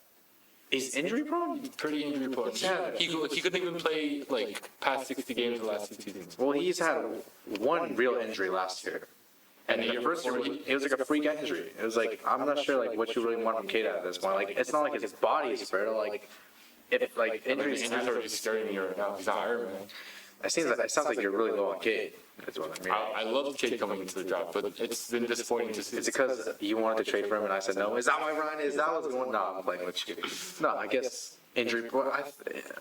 He's injury prone. Pretty injury prone. He couldn't even play like past 60 games the last 2 seasons. Well, he's had one real injury last year. And the first year, it was like a freak injury. It was like, I'm not sure like what you really want from Cade at this point. Like, it's not like his body is frail. Like, if like I mean, injuries the injuries are already scaring me right now. He's not Iron Man. It sounds like you're really low on Cade. That's what I mean. I love Cade coming into the draft, but it's been disappointing to see. Is it because you wanted to trade for him and I said no? Is that why, Ryan? Is that what's going on? No, I'm playing with you. No, I guess injury. Well,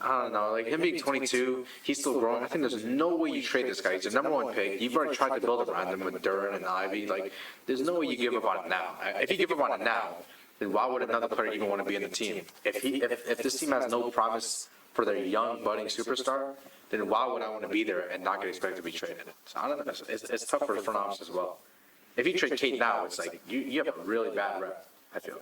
I don't know. Like him being 22, he's still growing. I think there's no way you trade this guy. He's the number one pick. You've already tried to build around him with Duran and Ivy. Like, there's no way you give up on it now. If you give up on it now, then why would another player even want to be in the team? If this team has no promise for their young budding superstar, then why would I want to be there and not get expected to be traded? So I don't know. It's tough for the front office as well. If you trade Cade now, it's like you have a really bad rep, I feel.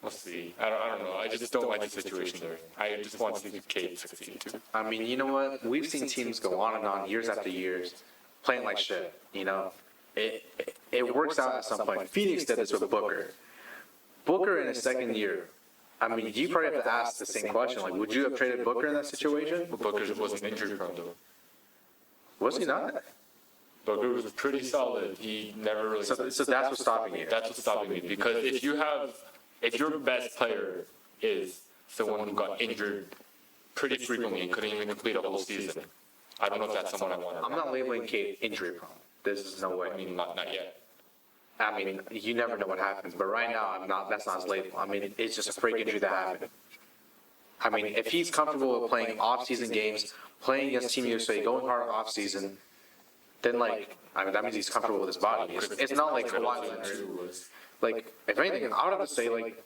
We'll see. I don't know. I just don't like the situation there. I just want to see Cade succeed too. I mean, you know what? We've seen teams go on and on, years after years, playing like shit. You know, it works out at some point. Phoenix did this with Booker. Booker in his second year. I mean, you probably have to ask the same question. Like, would you have traded Booker in that situation? Booker wasn't injury prone though. Was he not? Booker was pretty solid. He never really. So that's what's stopping you. That's what's stopping me because if your best player is someone who got injured pretty frequently and couldn't even complete a whole season, I don't know if that's someone I want. I'm not labeling Cade injury prone. There's no way. I mean, not yet. I mean, you never know what happens, but right now, I'm not. That's not his label. I mean, it's just a freak injury that happened. I mean, if he's comfortable with playing off-season games, playing against Team USA, going hard off-season, then like, I mean, that means he's comfortable with his body. It's not like Kawhi Leonard. Like, if anything, I would have to say like,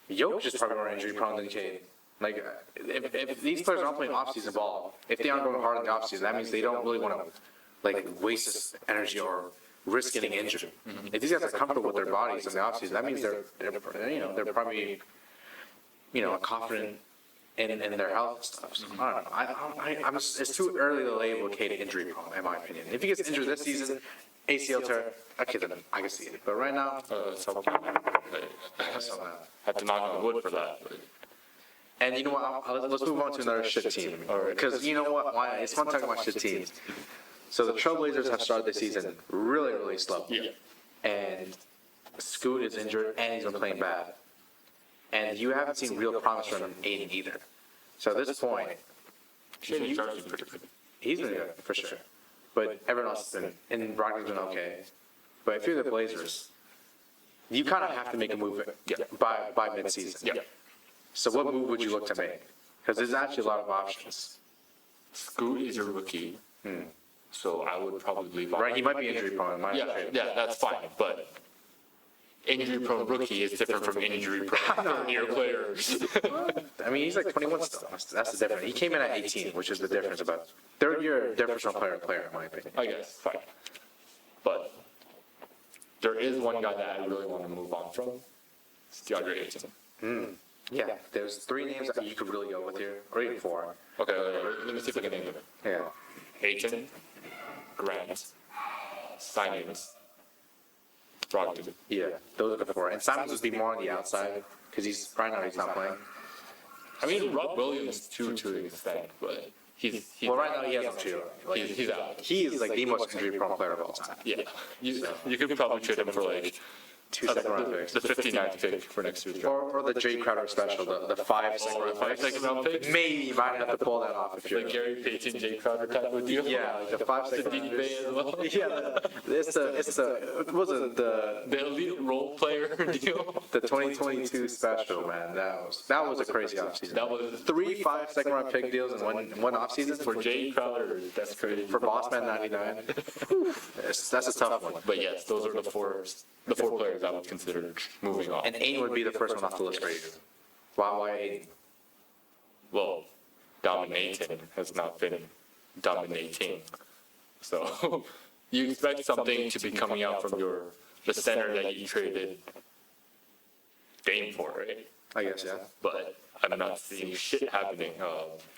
Jokic is probably more injury prone than Cade. Like, if these players aren't playing off-season ball, if they aren't going hard in the off-season, that means they don't really want to like waste this energy or risk getting injured. If these guys are comfortable with their bodies in the offseason, that means they're probably confident in their health and stuff. So, I don't know. It's too early to label Cade injury prone, in my opinion. If he gets injured this season, ACL tear, okay, then I can see it. But right now, I have to knock on wood for that. and you know what? Let's move on to another shit team. Because you know what? Why? It's fun talking about shit teams. So the Trailblazers have started the season really, really slow. Yeah. And Scoot is injured and he's been playing bad. And you haven't seen real promise from Aiden either. So at this point, Shaden Sharp's been pretty good. he's been good for sure. But everyone else has been, and Brogdon's been okay. But if you're the Blazers, you kind of have to make a move by midseason. Yeah. So what move would you look to make? Because there's actually a lot of options. Scoot is a rookie. So I would probably leave. Right, he might be injury prone. Yeah, that's fine. But injury prone rookie is different from injury prone third-year players. I mean, he's like 21 still. That's the difference. He came in at 18, which is the difference about third year difference from player to player, in my opinion. I guess, fine. But there is one guy that I really want to move on from. It's DeAndre Ayton. Yeah, there's 3 names that you could really go with here, or even 4. Okay, let me see if I can name them. Yeah. Ayton, Grant, Simons, Brogdon. Yeah, those are the 4. And Simons would be more on the outside, because right now he's not playing. I mean, Rob Williams too, to an extent, but he's Well, right now he has no trade. he's out. He is like the most injury prone player of all time. Yeah, you could probably trade him for like 2 second-round picks. the 59th pick for next year's draft. Or the Jay Crowder special, the 5 second-round Five picks. second round pick. Maybe you might have to pull that off if you're. Like Gary Payton, Jay Crowder type of deal. Yeah, like the 5 The second D Bay as well. Yeah, The elite role player deal. the 2022 special, man. That was a crazy offseason. That was 3 5 second round pick deals in one offseason for Jay Crowder. That's crazy. for Bossman 99. That's a tough one. But yes, those are the four players I would consider moving on. And Aiden would be the first one off the list for you. Why Aiden? Well, dominating has not been dominating. So you expect something to be coming out from the center that you traded Dame for, right? I guess, yeah. But I'm not seeing shit happening.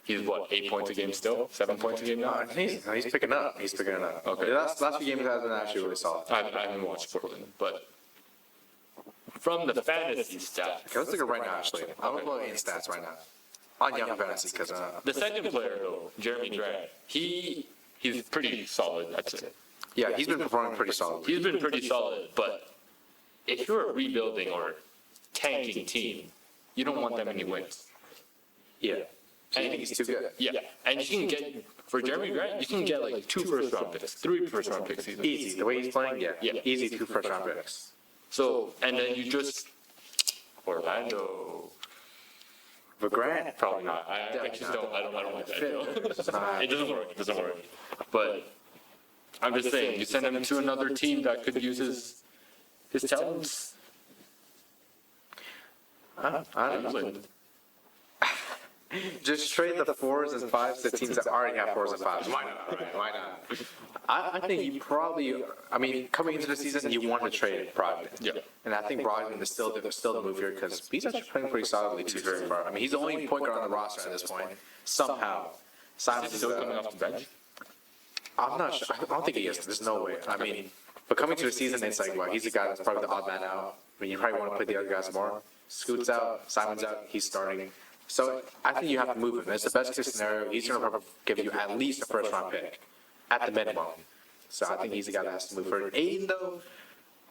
He's what, 8 points a game still? 7 points a game now? He's picking up. He's picking it up. Okay. The last few games has been actually really solid. I haven't watched Portland, but from the fantasy stats, Okay, let's look at right now, actually. I'm going to look at stats right now. On Young Fantasy, because the second player though, Jeremy Grant, he's pretty solid, I'd say. yeah, he's been performing pretty solid. He's been pretty solid, but if you're a rebuilding or tanking team, you don't want that many wins. Yeah. So you think he's too good? Yeah, and you can get, for Jeremy Grant, you can get like 2 first-round picks, 3 first-round picks even. Easy. The way he's playing, yeah. Yeah. Easy 2 first-round picks. So, and then you just, Orlando. But Grant, Probably not. I just don't like that deal. Nah. It doesn't work. But I'm just saying, you send him to another team that could use his talents. I don't know. Just trade the 4s and 5s to teams that already have 4s and 5s. Why not? Right? Why not? I think you probably, I mean, coming into the season, you want to trade Brogdon. Yeah. And I think Brogdon is still the move here because he's actually playing pretty solidly too. Very far. I mean, he's the only point guard on the roster at this point. Somehow, Simons is Still coming off the bench. I'm not sure. I don't think he is. There's no way. I mean, but coming to the season, it's like, well, he's the guy that's probably the odd man out. I mean, you probably want to play the other guys more. Scoot's out, Simon's out, he's starting. So I think you have to move him. It's the best case scenario. He's going to give you at least a first round pick at the minimum. So I think he's the guy that has to move forward. Aiden, though,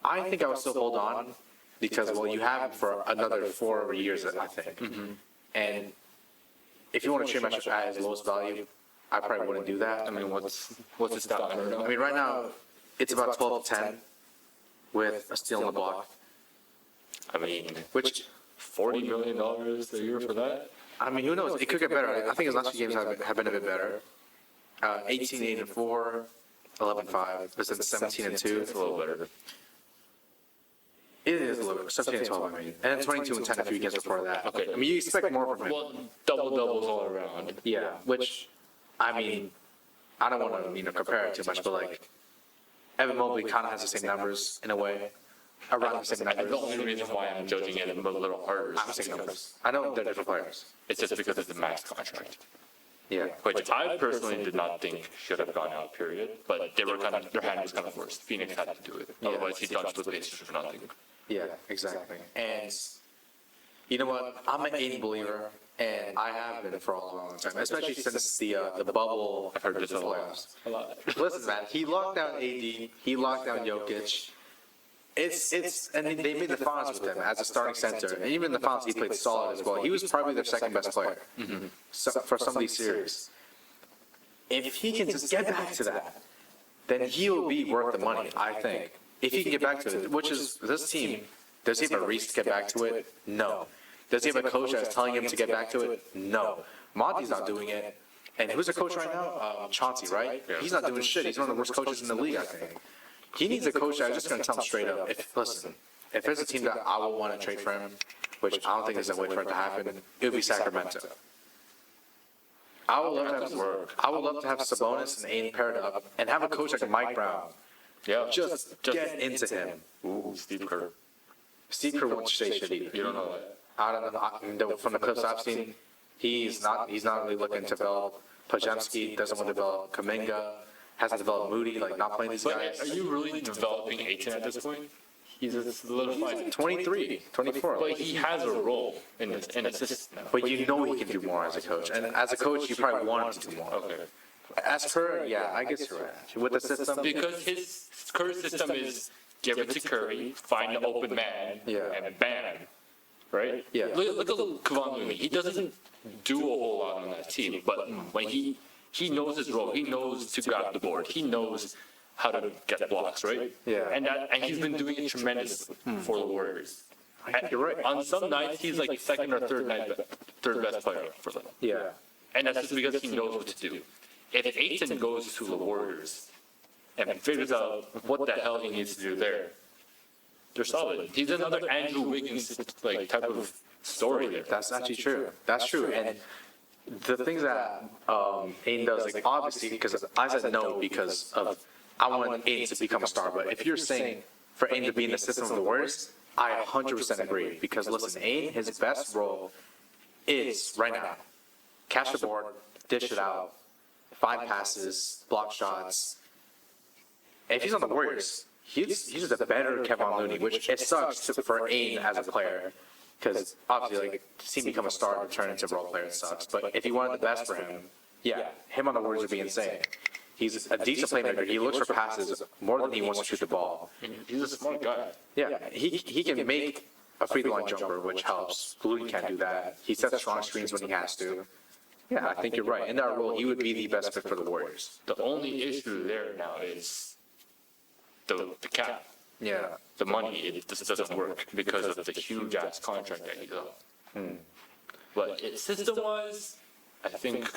I think I would still hold on because, well, you have him for another 4 years, I think. And if you want to trade matchup at his lowest value, I probably wouldn't do that. I mean, what's his stat? I don't know. I mean, right now, it's about 12 to 10 with a steal in the block, I mean, which, $40 million a year for that? I mean, who knows? It could get better. I think his last few games have been a bit better. 18, 8, and 4, 11, 5, but then 17 and 2. It's a little better. It is a little bit. 17 and 12, I mean. And then 22 and 10 a few games before that. Okay. I mean, you expect more from him. Well, double-doubles all around. Yeah, which, I mean, I don't want to, compare it too much, but like, Evan Mobley kind of has the same numbers in a way. Around the same The numbers. only reason why I'm judging it a little harder I'm is saying because numbers. I know they're different players. it's just because it's a max contract, Yeah. which I personally did not think should have gone out, period. But they were their hand was kind of forced. Phoenix had to do it. Yeah. Otherwise, he dunched with Pacers for nothing. Yeah, exactly. And you know what? I'm an Aiden believer, and I have been for a long time, especially since the bubble. I've heard this a lot. playoffs. A lot. Listen, man, he locked down AD, he locked down Jokic. And they made the finals with him as a starting center, and even in the finals he played solid as well. He was probably their second best player for some of these series. If he can just get back to that, then he will be worth the money, I think. If he can get back to it, which is this team, does he have a reason to get back to it? No. Does he have a coach that's telling him to get back to it? No. Monty's not doing it. And who's the coach right now? Chauncey, right? He's not doing shit. He's one of the worst coaches in the league, I think. He needs a coach that's just going to tell him straight up. If there's a team that I would want to trade for him, which I don't think there's a way for it to happen, it would be Sacramento. I would love to have Sabonis and Aiden paired up and have a coach like Mike Brown. Yeah. Just get into him. Ooh, Steve Kerr. Steve Kerr won't stay shitty. You don't know that. I don't know. From the clips I've seen, he's not really looking to develop. Pajemski doesn't want to develop. Kuminga hasn't developed. Moody, like not playing these But guys. are you really developing 18 at this point? He's a solidified 23, 24. But he has a role in a system now. But you know he can do more as a coach. And as a coach, you probably want him to do more. Okay. As Kerr, yeah, I guess you're right. With the system, Because his Curry system is give it to Curry, find the open man, Yeah. and bam. Right? Yeah. Look at Kevon Looney. He doesn't do a whole lot on that team, but when he knows his role, he knows to grab the board, he knows how to get blocks, right? Yeah. And he's been doing it tremendously for the Warriors. I think you're right. On some nights, he's like second or third best player for them. Yeah. And that's just because he knows what to do. If Ayton goes to the Warriors and figures out what the hell he needs to do there, they're solid. He's another Andrew Wiggins like type of story there. That's actually true. That's true. And the things that Aiden does, like obviously, because I said no because of I want Aiden to become a star. But if you're saying for Aiden to be in the system of the Warriors, I 100% agree. Because listen, Aiden, his best role is right now catch the board, dish it out, 5 passes, block shots. And if he's on the Warriors, he's just a better Kevon Looney, which it sucks for Aiden as a player. Because obviously, like, to see him become a star and turn into a role player, it sucks. But if you wanted the best for him, yeah, him on the Warriors would be insane. He's a decent playmaker. He looks for passes more than he wants to shoot the ball. He's a smart guy. Yeah, he can make a free line jumper, which helps. Looney can't do that. He sets strong screens when he has to. Yeah, I think you're right. In that role, he would be the best fit for the Warriors. The only issue there now is the cap. Yeah. The money, it just doesn't work because of the huge ass contract that he's on. But system-wise, I think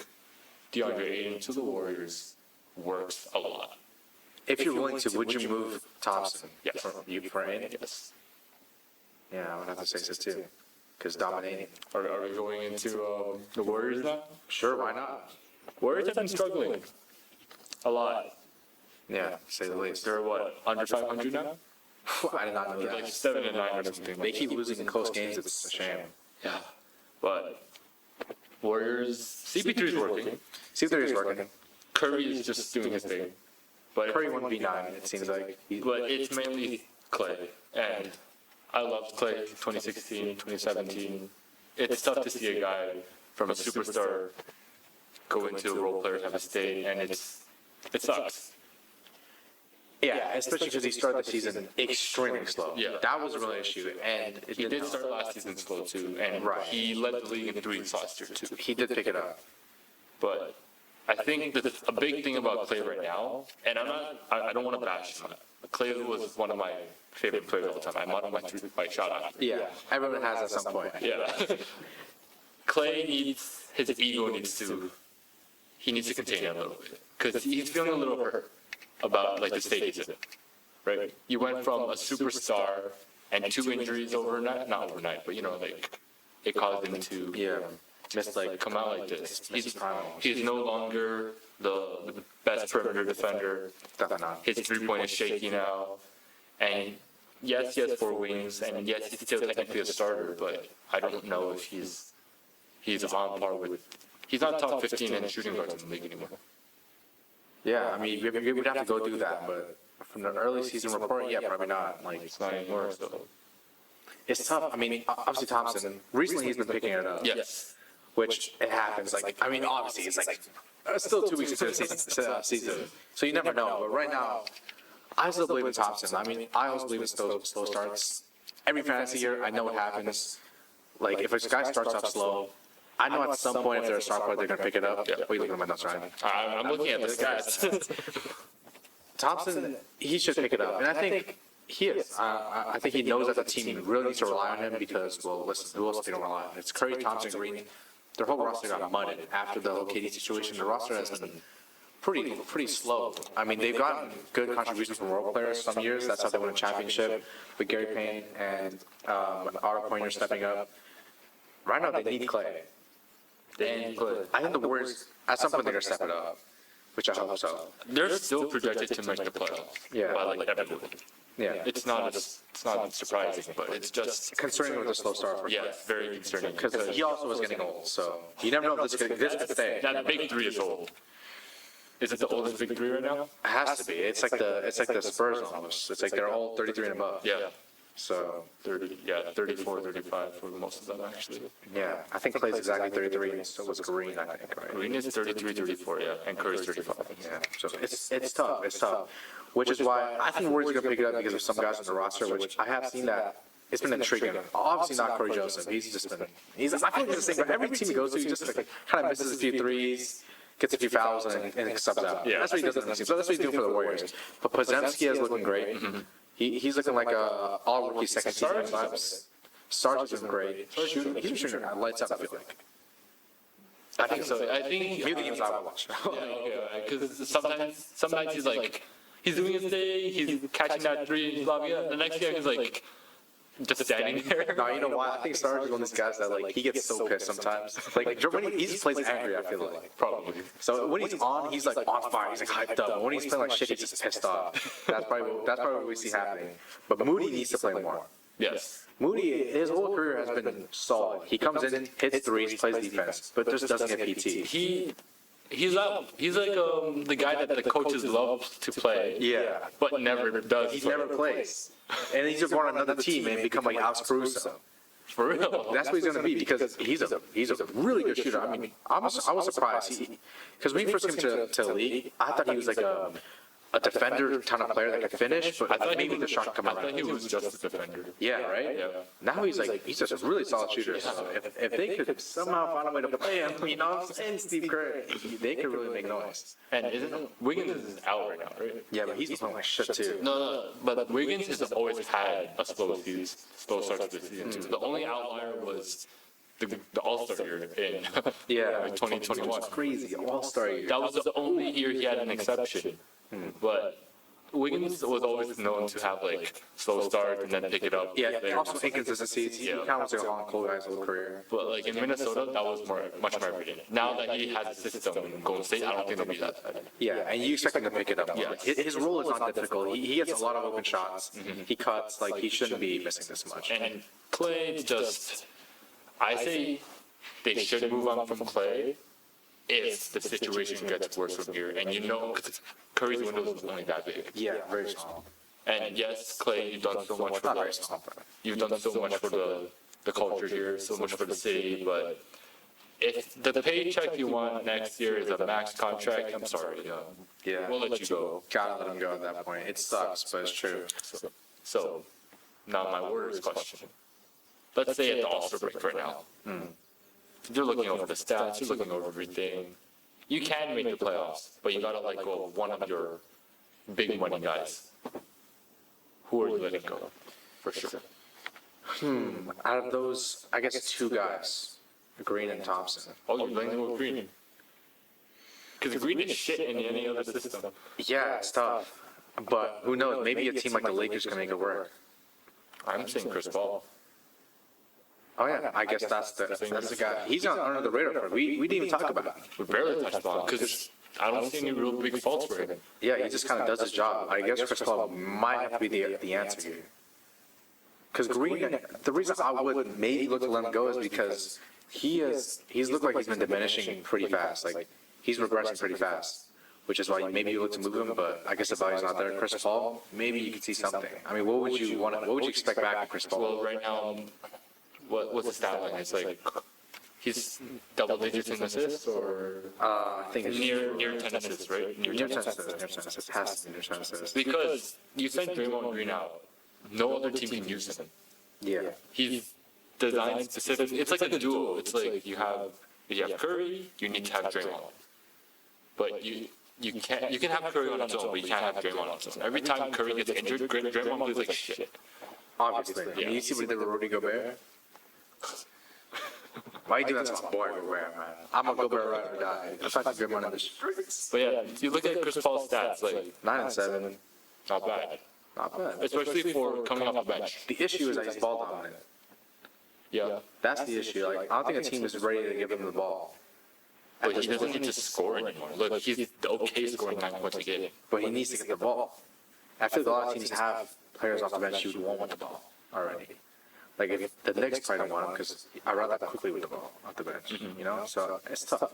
DeAndre Ayton to the Warriors works a lot. If you're willing to, would you move Thompson? Yes. For Ayton? Yes. Yeah, I would have to say so too. Because dominating. Are we going into the Warriors now? Sure, why not? Warriors have been struggling a lot. Yeah, to say the least. They're what, under 500 now? I did not know Like that. 7-9 or something. They keep losing in close games. It's a shame. Yeah. But Warriors, CP3 is working. See if there is working. Curry is just doing his thing. But Curry 1v9, it seems like. But it's mainly Clay. And I loved Clay 2016, 2017. It's tough to see a guy from a superstar go into a role player type of state, and it sucks. Yeah, especially because he started the season extremely slow. Yeah. That was a real issue, and it He didn't did help. start last season slow too, and Right. he led the league in threes last year too. He did pick it up. But I think that a big thing about Clay right now, and I don't want to bash him. Clay was one of my favorite players all the time. I modeled my shot after. Yeah, everyone has at some point. Yeah. Clay his ego needs to contain it a little bit. Because he's feeling a little hurt about like the state he's in. Right? You went from a superstar and 2 injuries overnight, not overnight, but like it caused him to come out like this. He's no longer the best perimeter defender. Definitely not. His 3-point is shaky now. And yes, he has 4 wings, and yes, he's still technically a starter, but I don't know if he's on par with. He's not top 15 in shooting guards in the league anymore. Yeah, I mean, we would have to go do that, but from the early season report, yeah, probably not. Like, It's not anymore, so. it's tough. I mean, obviously Thompson, recently he's been picking it up. Yes. Which it happens. Like, I mean, obviously it's like still 2 weeks into the season, so you never know. But right now, I still believe in Thompson. I mean, I always believe in slow starts. Every fantasy year, I know what happens. Like, if a guy starts off slow, I know at some point if they're a star player, they're gonna pick it up. Yeah. What are you looking at my notes, Ryan? I'm looking at this guy. Thompson, he should pick it up, and I think he is. I think he knows that the team really needs to rely on him because, well, listen, who else they don't rely on? It's Curry, Thompson, Green. Their whole roster got mudded after the whole KD situation. The roster has been pretty slow. I mean, they've gotten good contributions from role players some years. That's how they won a championship with Gary Payne and Otto Pointer stepping up. Right now, they need Clay. And I think the Warriors, at some point, they're going to step it up, which I hope so. They're still projected to make the playoffs. Yeah. By like everyone. Yeah. It's not surprising, but it's just Concerning with the slow start for yeah, it's very concerning. because he also was getting old, so you never know if this could stay. That big 3 is old. Is it the oldest big 3 right now? It has to be. It's like the Spurs almost. It's like they're all 33 and above. Yeah. So 34, 35 for most of them actually. yeah, I think Clay's exactly 33, and so was Green, I think, right? Green is 33, 34, yeah, and Curry's 35. Yeah, so it's tough. It's tough, which is why I think Warriors are gonna pick it up because of some guys on the roster, which I have seen that. It's been intriguing. Obviously not Corey Joseph. He's just been. I feel like he's the same. But every team he goes to, he just like, kind of misses a few threes, gets a few fouls, and subs out. Yeah. That's what he does in the team. So that's what he's doing for the Warriors. But Podziemski is looking great. He's looking like a all rookie second season vibes. Sarge has been great. He's been shooting lights out. I feel like. I think so. I think Maybe the games I would watch. yeah, okay, because sometimes he's like he's doing his thing, he's catching that 3 and blah blah. Blah. The next game he's like just standing there. No, you know why? I think Sarge is one of these guys that like he gets so pissed sometimes. Like when he just plays angry, I feel like. Probably. So when he's on, he's like on fire. He's like hyped up. But when he's playing like shit, he's just pissed off. That's probably what we see happening. But Moody needs to play more. Yes. Moody, his whole career has been solid. He comes in, hits threes, plays defense, but just doesn't get PT. He's like the guy that the coaches love to play. Yeah, But never does. he never plays. And he's just on another team and become like Alex Caruso. For real. That's what he's going to be because he's a really good shooter. I mean, I was surprised because when he first came to the league, I thought he was like a defender kind of player that could finish, but maybe the shot come I thought around. he was just a defender. Yeah, right? Yeah. Now he's just a really solid shooter. So if they could somehow find a way to play him, you know what I'm saying, Steve Kerr, they could really make noise. And isn't Wiggins is out right now, right? Yeah, but he's playing like shit too. No, but Wiggins has always had a slow start to the season. Too. The only outlier was the All-Star year in Yeah, like 2021. crazy All-Star year. That was the only year he had an exception. But Wiggins was always known to have like slow start and then pick it up. Yeah, later. also inconsistencies. He Yeah. kind of was like a long cold guy's whole career. But like in Minnesota, that was much more evident. Now that he has a system in Golden State, I don't think they'll be that bad. Yeah, and you expect him to pick it up. Yeah. His role is not difficult. He gets a lot of open shots. He cuts. Like, he shouldn't be missing this much. And Clay just, I say they should move on from Clay if the situation gets worse from here. And you know, because Curry's window is only that big. Yeah, very small. And yes, Clay, you've done so much for Not very the, small. you've done so much for the culture here, so much for the city, but if the paycheck you want next year is a max contract, I'm sorry, Yeah. we'll let you go. Gotta let him go at that point. It sucks, but it's true. So, now my Warriors question. Let's say at the All-Star break right now. You're looking over the stats, you're looking over everything. You can make the playoffs, but you gotta let go of one of your big money guys. Who are you letting go? For sure. Out of those, I guess two guys, Green and Thompson. Oh, you're letting go of Green. Because Green is shit in any other system. Yeah, it's tough. But who knows? Maybe a team like the Lakers can make it work. I'm saying Chris Paul. Oh yeah, I guess that's the guy. He's under the radar for it. We didn't even talk about him. We barely touched Paul because I don't see any real big faults for him. Yeah, he just kind of does his job. I guess Chris Paul might have to be the answer here. Because Green, the reason I would maybe look to let him go is because he's looked like he's been diminishing pretty fast. Like, he's regressing pretty fast. Which is why maybe you look to move him, but I guess the value's not there. Chris Paul, maybe you could see something. I mean, what would you expect back from Chris Paul? Well, right now, what's the stat line? It's like he's double digits in assists or I think it's near 10 assists, right? near 10 assists. It has to be near 10 assists. Because you sent Draymond Green out, no other team can use him. Yeah. He's designed specific. It's like a duo. It's like you have Curry, you need to have Draymond, but you can have Curry on his own, but you can't have Draymond on his own. Every time Curry gets injured, Draymond plays like shit. Obviously. I mean, you see what he did with Rudy Gobert? Why you do that to my boy Gobert, man? I'm a Gobert ride or die. If I can get money in the streets. But yeah, you look at Chris Paul's stats, like 9 and 7. not bad, Not bad. especially for coming off the bench. The issue is that he's ball dominant. Yeah, That's the issue. Like, I don't think a team is ready to give him the ball. but he doesn't need to score anymore. Look, he's okay scoring 9 points a game. But he needs to get the ball. I feel like a lot of teams have players off the bench who want the ball already. Like, if the Knicks probably don't want him because I run that quickly with the ball off the bench, you know? So it's tough.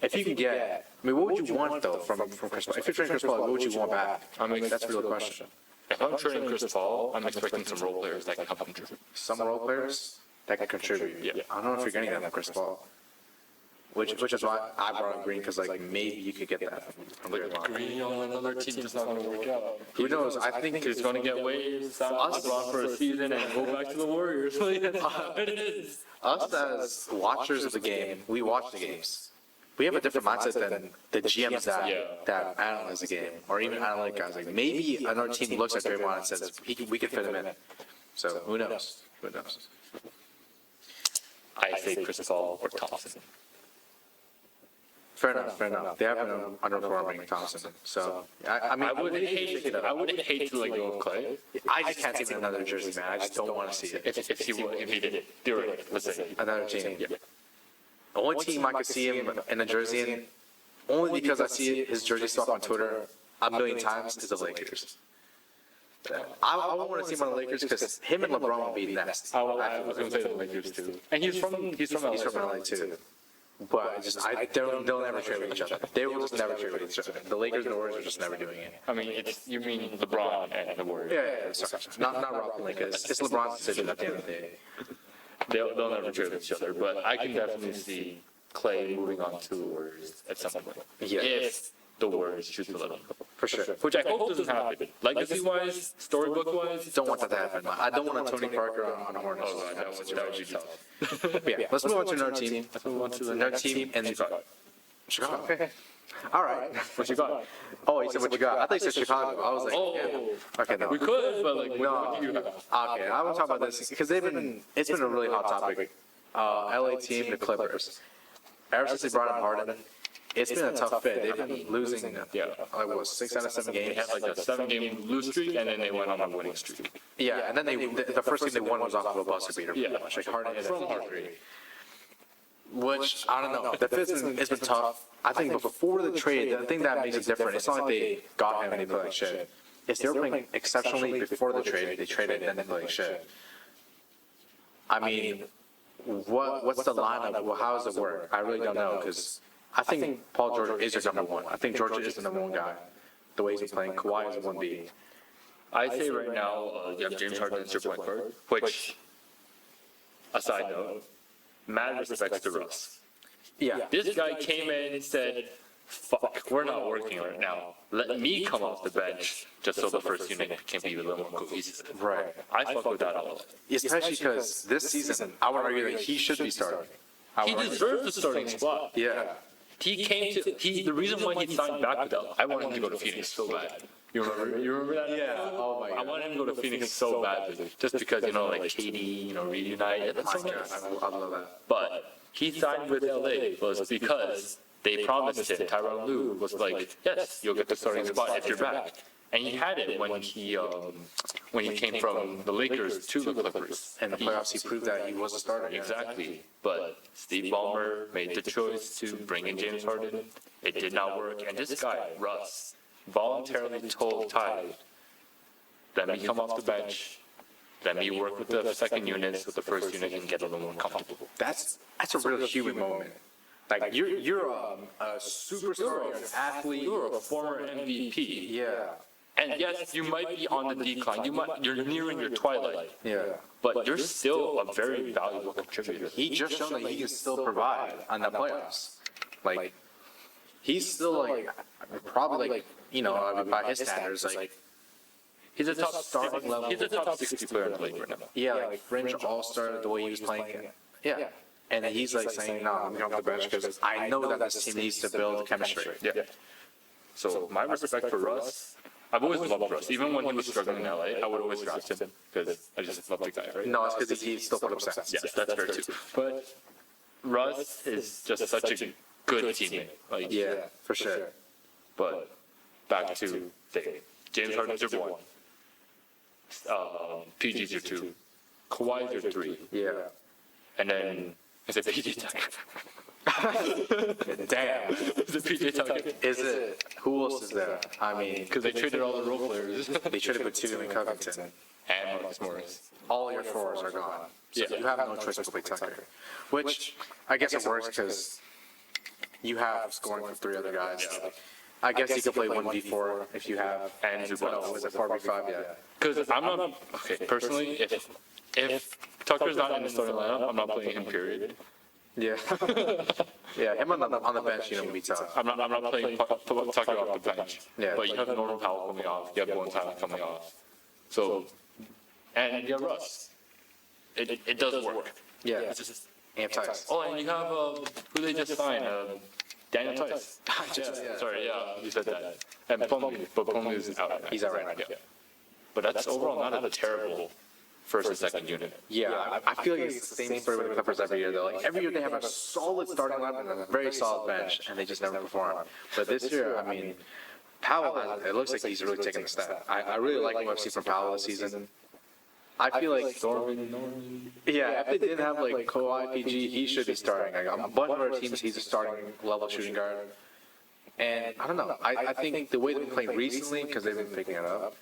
If you can get, I mean, what would you want though from Chris Paul? If you're trading Chris Paul, what would you want back? I mean, That's a real question. If I'm trading Chris Paul, I'm expecting some role players that can help him contribute. Some role players that can contribute. Yeah. I don't know if you're getting that from Chris Paul. Which is why I brought up Green because like maybe you could get that from Draymond. Green on another team is not going to work out. Who knows? I think He's going to get waived, sign LeBron for a season, and go back to the Warriors. It is. us as watchers of the game, we watch the games. We have a different mindset than the GMs that analyze the game, or even analytic guys. Like maybe another team looks at Draymond and says we could fit him in. So who knows? Who knows? I say Chris Paul or Thompson. Fair enough. Fair enough. They have been underperforming Thompson. So I mean, I wouldn't hate to let go of Clay I just can't see him in another jersey, man. I just don't want to see it. if he did it. Theoretically, let's say. Another team. Yeah. The only team I could see him in a jersey in, only because I see his jersey stuff on Twitter a million times, is the Lakers. I want to see him on the Lakers because him and LeBron will be next. I was going to say the Lakers too. And he's from LA too. But they'll never trade with each other. They will just never trade with each other. The Lakers and the Warriors are just never doing it. I mean, you mean LeBron and the Warriors. Yeah, sorry. Not Rob and Lakers. It's LeBron's decision at the end of the day. They'll never trade with each other, but I can definitely see Clay moving on to the Warriors at some point. Yeah. If the Warriors choose to let him go. For sure. which I hope doesn't happen. Legacy-wise, storybook-wise, Don't want that to happen. I don't want a Tony Parker on Hornets. oh god, that would be tough. Yeah, let's move on to another team. Let's move on to the Another next team in Chicago. Chicago. Okay. All right. What you got? Oh, you said what you got? I thought you said Chicago. I was like, Oh, yeah. Okay, no. we could, but like, No. what do you have? Okay, I want to talk about this because it's been a really hot topic. LA team, the Clippers. Ever since they brought in Harden, it's been a tough fit. They've been losing, like what, 6 out of 7 They games? had like a 7-game lose streak, and then they went on a winning streak. Yeah, and then the first game they won was off of a buzzer beater. Yeah, pretty much. Like Harden hit from it. Harden. Which, I don't know. The fit's it's been tough. I think before the trade, the thing that makes it different, it's not like they got him and they played like shit. If they were playing exceptionally before the trade, they traded and then they played like shit. I mean, what's the lineup? Well, how does it work? I really don't know because I think Paul George is your number one. I think George is the number one guy. The way he's been playing, Kawhi is 1B. I'd say right now, you have James Harden as your point guard, which, a side note, mad respects to Russ. Yeah. This guy came in and said, fuck, we're not working right now. Let me come off the bench just so the first unit can be a little more cohesive. Right. I fuck with that a lot. Especially because this season, I would argue that he should be starting. He deserves the starting spot. Yeah. The reason why he signed back with them, I wanted him to go to Phoenix so bad. You remember that? Yeah. Oh my I god. wanted him to go to Phoenix so badly, just because, like KD, reunite. That's so My god, nice. I love that. But he signed with LA was because they promised him, Tyronn Lue was like, yes, you'll get the starting spot if you're back. And he had it when he came from the Lakers to the Clippers. In the playoffs, he proved that he was a starter. Exactly. But Steve Ballmer made the choice to bring in James Harden. It did not work. And this guy, Russ, voluntarily told Ty, let me come off the bench, let me work with the second units, with the first unit, and get a little more comfortable. That's a real human moment. Like you're a superstar, you're an athlete. You're a former MVP. Yeah. And yes, you might be on the decline. You're nearing your twilight. Yeah. But you're still a very valuable contributor. He just shown that he can still provide on the playoffs. Like he's still probably by his standards He's a top starting level. He's a top 60 player in the league right now. yeah, like fringe all-star the way he was playing. Yeah. And he's saying, no, I'm going off the bench because I know that this team needs to build chemistry. Yeah. So my respect for Russ, I've always loved Russ. Even when he was struggling in LA, I would always draft him because I just love the guy, right? No, it's because he still put up stats. Yes, that's fair too. But Russ is just such a good teammate. Yeah, for sure. But back to Dave. James Harden's your one. PG's your two. Kawhi's your three. Yeah. And then is it PJ Tucker? Damn. Is it PJ Tucker? Is it? Who else is there? I mean, Because they traded all the role players. they traded Batum and Covington. And Marcus Morris. All your fours are gone. So Yeah. you have no choice but to play Tucker. Which I guess it works because you have scoring from 3 other guys. I guess you could play 1v4 if you have. And Zubac. No, was it 4v5? Yeah. Because I'm not, okay, personally, if Tucker's not in the starting lineup, I'm not playing him, period. Yeah. Yeah, him on the bench, would be tough. I'm not playing Tucker off the bench. Yeah. But you have Norman Powell coming off, you have Bones Highland coming off. So, and you have Russ. It does work. Yeah. It's just, And Tice. oh, and you have, who they just signed, Daniel Tice. Yeah. Sorry, yeah, you said that. And Plumlee, but Plumlee is out right now. He's out right now. Yeah. But that's overall not a terrible first and second unit. Yeah, I feel like it's the same story with the Clippers every year. Though, every year they have a solid starting lineup and a very solid bench, and they just never perform. But this year, I mean, Powell, it looks like he's really taking the step. I really like what I've seen from Powell this season. I feel like, yeah, if they didn't have Kawhi, PG, he should be starting. On a bunch of other teams, he's a starting level shooting guard. And I don't know. I think the way they've been playing recently, because they've been picking it up,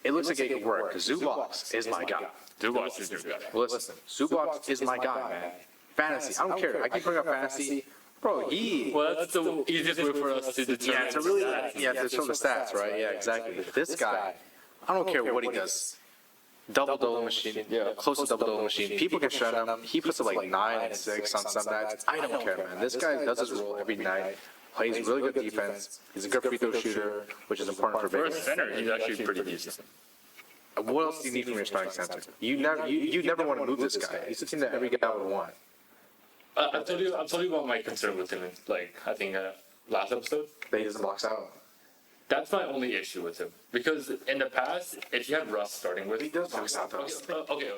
it looks like it could work. Because Zubac is my guy. Zubac is your guy. Listen, Zubac is my guy, man. Fantasy, I don't care. I keep bringing up fantasy. Bro, Well, that's the easiest way for us to determine. yeah, to show the stats, right? Yeah, exactly. This guy, I don't care what he does. Double-double machine, close to double-double machine. People can shut him. He puts up 9 and 6 on some nights. I don't care, man. This guy does his role every night. plays really good defense. He's a good free throw shooter, which is important for For a Vegas. center, he's actually pretty decent. What else do you need from your starting center? You never want to move this guy. He's a team that every guy would want. I'll tell you about my concern with him. Like I think last episode. That he doesn't box out. That's my only issue with him because in the past, if you had Russ starting with, He does box out though. Okay.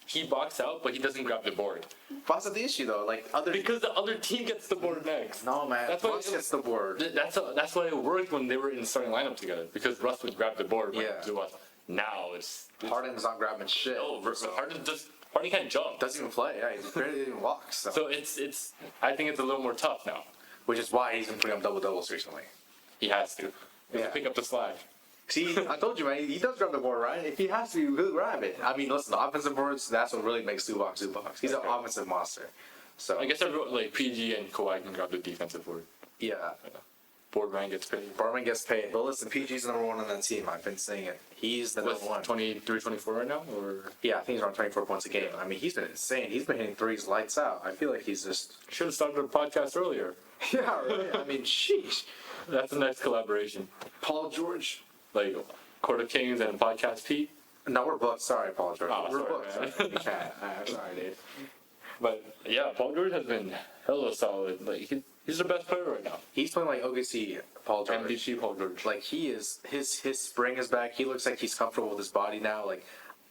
He boxes out, but he doesn't grab the board Box out the issue though. Like other. because the other team gets the board next. No man. That's why Russ gets the board. That's why it worked when they were in the starting lineup together because Russ would grab the board. When Yeah. it was. Now it's Harden's not grabbing shit. no. Harden can't jump. Doesn't even play. Yeah, he barely even walks. So it's. I think it's a little more tough now. Which is why he's been putting up double doubles recently. He has to. He has Yeah. to pick up the slack. See, I told you, man. He does grab the board, right? If he has to, he'll grab it. I mean, listen, the offensive boards, that's what really makes Zubac. He's an offensive monster. So, I guess everyone like PG and Kawhi can grab the defensive board. yeah. Boardman gets paid. Barman gets paid. But listen, PG's number one on that team. I've been saying it. He's the With number one. 23, 24 right now, or Yeah, I think he's around 24 points a game. I mean, he's been insane. He's been hitting threes lights out. I feel like he's just. should have started the podcast earlier. Yeah, right. I mean, sheesh. That's the next collaboration, Paul George. like Court of Kings and Podcast Pete. No, we're booked. Sorry, Paul George. Oh, we're sorry, booked. man. Sorry. We can't. I'm sorry, dude. But yeah, Paul George has been hella solid. Like he's the best player right now. He's playing like OKC Paul George. MVP Paul George. Like he is, his spring is back. He looks like he's comfortable with his body now. Like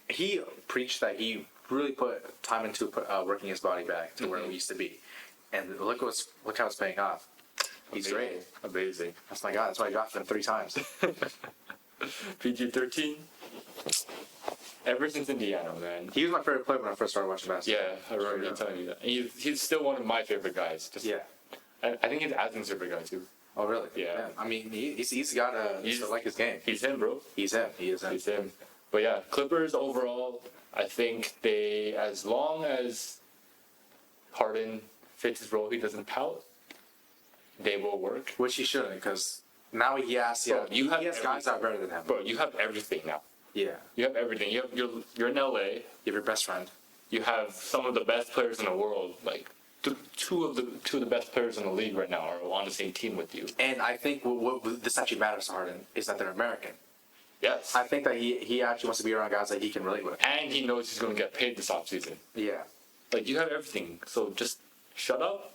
he preached that he really put time into working his body back to where it used to be, and look how it's paying off. He's great. Amazing. That's my guy. That's why I drafted him 3 times. PG-13. Ever since Indiana, man. He was my favorite player when I first started watching basketball. Yeah, I remember you telling me that. And he's still one of my favorite guys. Just, Yeah. I think he's Aslan's favorite guy too. Oh really? Yeah. I mean, he's got to like his game. He's him, bro. He's him. He is him. He's him. But yeah, Clippers overall, I think they, as long as Harden fits his role, he doesn't pout, they will work. Which he shouldn't, because now he has Bro, he has guys that are better than him. Bro, you have everything now. Yeah. You have everything. You're in LA. You have your best friend. You have some of the best players in the world. Like two of the best players in the league right now are on the same team with you. And I think what this actually matters to Harden is that they're American. Yes. I think that he actually wants to be around guys that he can relate with. And he knows he's going to get paid this offseason. Yeah. Like, you have everything. So just shut up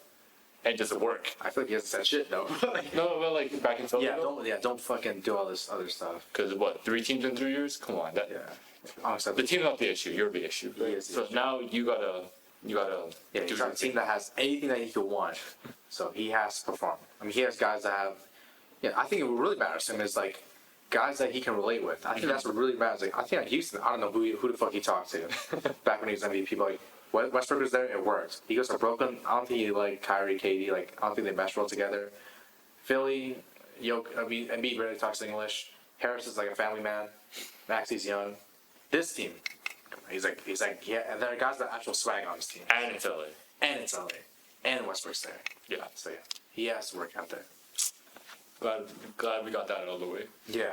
and just work. I feel like he hasn't said shit though. No, but like back in Philly. Don't fucking do all this other stuff. Because what, 3 teams in 3 years? Come on. Yeah. Honestly, The team's not the issue. You're the issue. Right? is the So issue. now you gotta yeah, do he's your on a team thing. that has anything that he could want. So he has to perform. I mean, he has guys that have. Yeah, I think what really matters to him is like guys that he can relate with. I think that's what really matters. Like, I think at Houston, I don't know who the fuck he talked to back when he was MVP. But like Westbrook was there, it worked. He goes to Brooklyn. I don't think he like Kyrie, KD. Like I don't think they mesh well together. Philly, Embiid rarely talks English. Harris is like a family man. Maxi's young. This team, he's like yeah. And there are guys that actual swag on his team. And it's LA. And it's LA. And Westbrook's there. Yeah. So yeah, he has to work out there. Glad we got that out of the way. Yeah.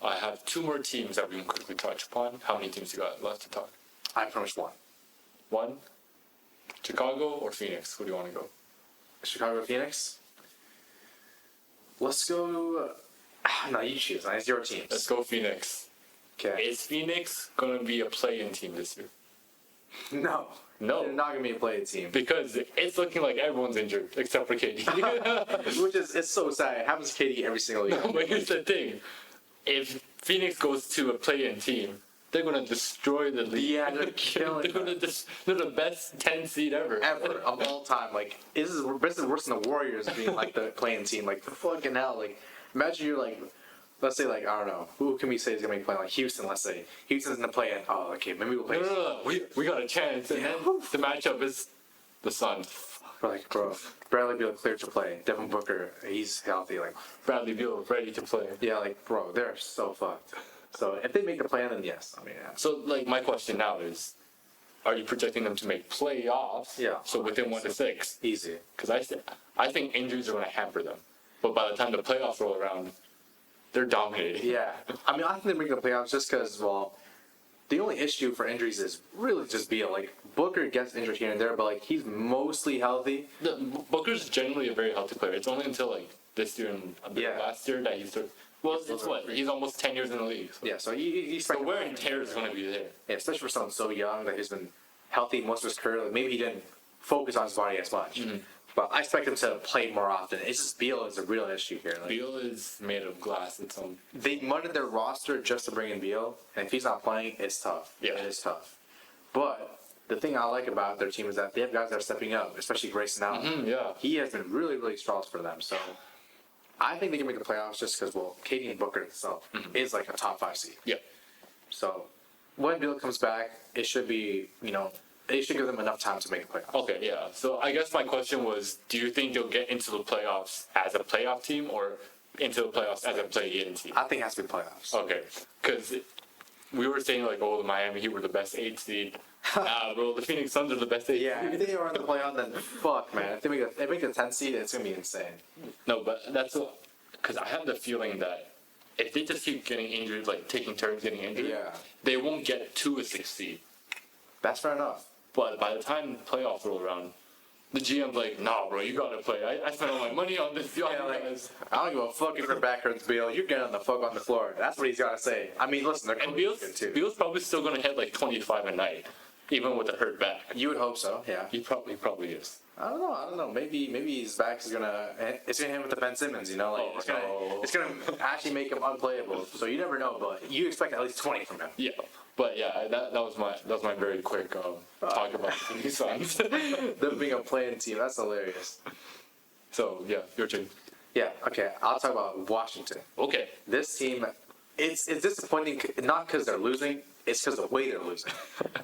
I have 2 more teams that we can quickly touch upon. How many teams you got left to talk? I pretty much won. 1, Chicago or Phoenix? Who do you want to go? Chicago, Phoenix. Let's go. No, you choose. It's your team. Let's go Phoenix. Okay. Is Phoenix gonna be a play-in team this year? No. No. They're not gonna be a play team. Because it's looking like everyone's injured except for KD. Which is it's so sad. It happens to KD every single year. But here's the thing: if Phoenix goes to a play-in team, they're gonna destroy the league. Yeah, they're killing They're the best 10 seed ever. Ever of all time. Like this is worse than the Warriors being like the playing team. Like fucking hell. Like imagine you're like. Let's say, like, I don't know. Who can we say is going to be playing? Like, Houston, let's say. Houston's going to play in. Oh, okay. Maybe we'll play. No. We got a chance. And then the matchup is the Suns. We're like, bro, Bradley Beal cleared to play. Devin Booker, he's healthy. Like, Bradley Beal ready to play. yeah, like, bro, they're so fucked. So if they make the plan, then yes. I mean, yeah. So, like, my question now is, are you projecting them to make playoffs? Yeah. So within 1 to 6? Easy. Because I think injuries are going to hamper them. But by the time the playoffs roll around, they're dominating. Yeah. I mean, I think they're making the playoffs just because, well, The only issue for injuries is really just Beal. Like Booker gets injured here and there, but like he's mostly healthy. Booker's generally a very healthy player. It's only until like this year and a bit of last year that he's well, it's what he's almost 10 years in the league. So. Yeah, so he's the wear and tear is going to be there. Yeah, especially for someone so young that he's been healthy most of his career. Like maybe he didn't focus on his body as much. Mm-hmm. But I expect him to play more often. It's just Beal is a real issue here. Like, Beal is made of glass. They mudded their roster just to bring in Beal, and if he's not playing, it's tough. Yeah, it is tough. But the thing I like about their team is that they have guys that are stepping up, especially Grayson Allen. Mm-hmm, yeah, he has been really, really strong for them. So I think they can make the playoffs just because, well, KD and Booker itself is like a top 5 seed. Yeah. So when Beal comes back, it should be, they should give them enough time to make the playoffs. Okay, yeah. So I guess my question was, do you think they'll get into the playoffs as a playoff team or into the playoffs as a play-in team? I think it has to be playoffs. Okay, because we were saying like, oh, the Miami Heat were the best 8 seed. Bro, the Phoenix Suns are the best 8 seed. Yeah, if they are in the playoff, then fuck, man. If they make the 10 seed, it's gonna be insane. No, but that's because I have the feeling that if they just keep getting injured, like taking turns getting injured, they won't get to a 6 seed. That's fair enough. But by the time playoffs roll around, the GM's like, nah, bro, you gotta play. I spent all my money on this. I don't give a fuck if your back hurts, Beal. You're getting the fuck on the floor. That's what he's gotta say. I mean, listen, they're Beal's probably still gonna hit like 25 a night, even with a hurt back. You would hope so, yeah. He probably is. I don't know. Maybe his back is gonna hit him with the Ben Simmons. It's gonna actually make him unplayable. So you never know, but you expect at least 20 from him. Yeah. But yeah, that was my very quick talk about the Suns. Them being a playing team, that's hilarious. So yeah, your turn. Yeah, okay. I'll talk about Washington. Okay. This team, it's disappointing not because they're losing, it's because the way they're losing.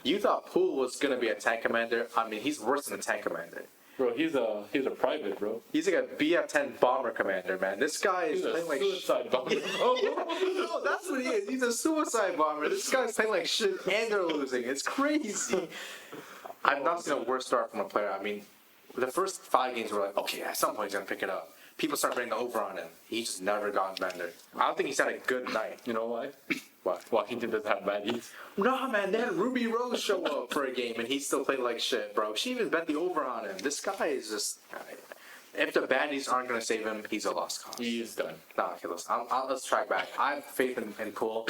You thought Poole was gonna be a tank commander. I mean, he's worse than a tank commander. Bro, he's a private, bro. He's like a BF-10 bomber commander, man. This guy is playing like suicide bomber. No, that's what he is. He's a suicide bomber. This guy's playing like shit, and they're losing. It's crazy. I've not seen a worse start from a player. I mean, the first 5 games were like, okay, at some point he's gonna pick it up. People start putting the over on him. He just never got better. I don't think he's had a good night. You know why? What? Washington doesn't have baddies. No, man, they had Ruby Rose show up for a game, and he still played like shit, bro. She even bet the over on him. This guy is just... If the baddies aren't going to save him, he's a lost cause. He is done. No, okay, listen. Let's track back. I have faith in Poole.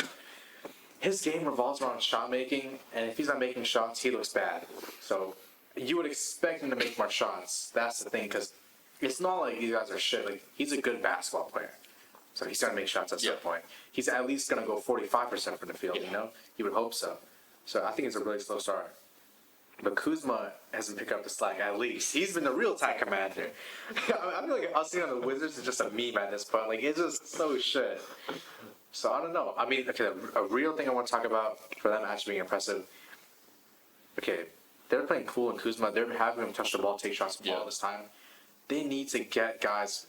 His game revolves around shot making, and if he's not making shots, he looks bad. So you would expect him to make more shots. That's the thing, because it's not like these guys are shit. Like, he's a good basketball player. So he's going to make shots at some point. He's at least going to go 45% from the field, You would hope so. So I think it's a really slow start. But Kuzma hasn't picked up the slack, at least. He's been the real tank commander. I feel like us seeing on the Wizards is just a meme at this point. Like, it's just so shit. So I don't know. I mean, okay, a real thing I want to talk about for them actually being impressive. Okay, they're playing Poole and Kuzma. They're having them touch the ball, take shots all this time. They need to get guys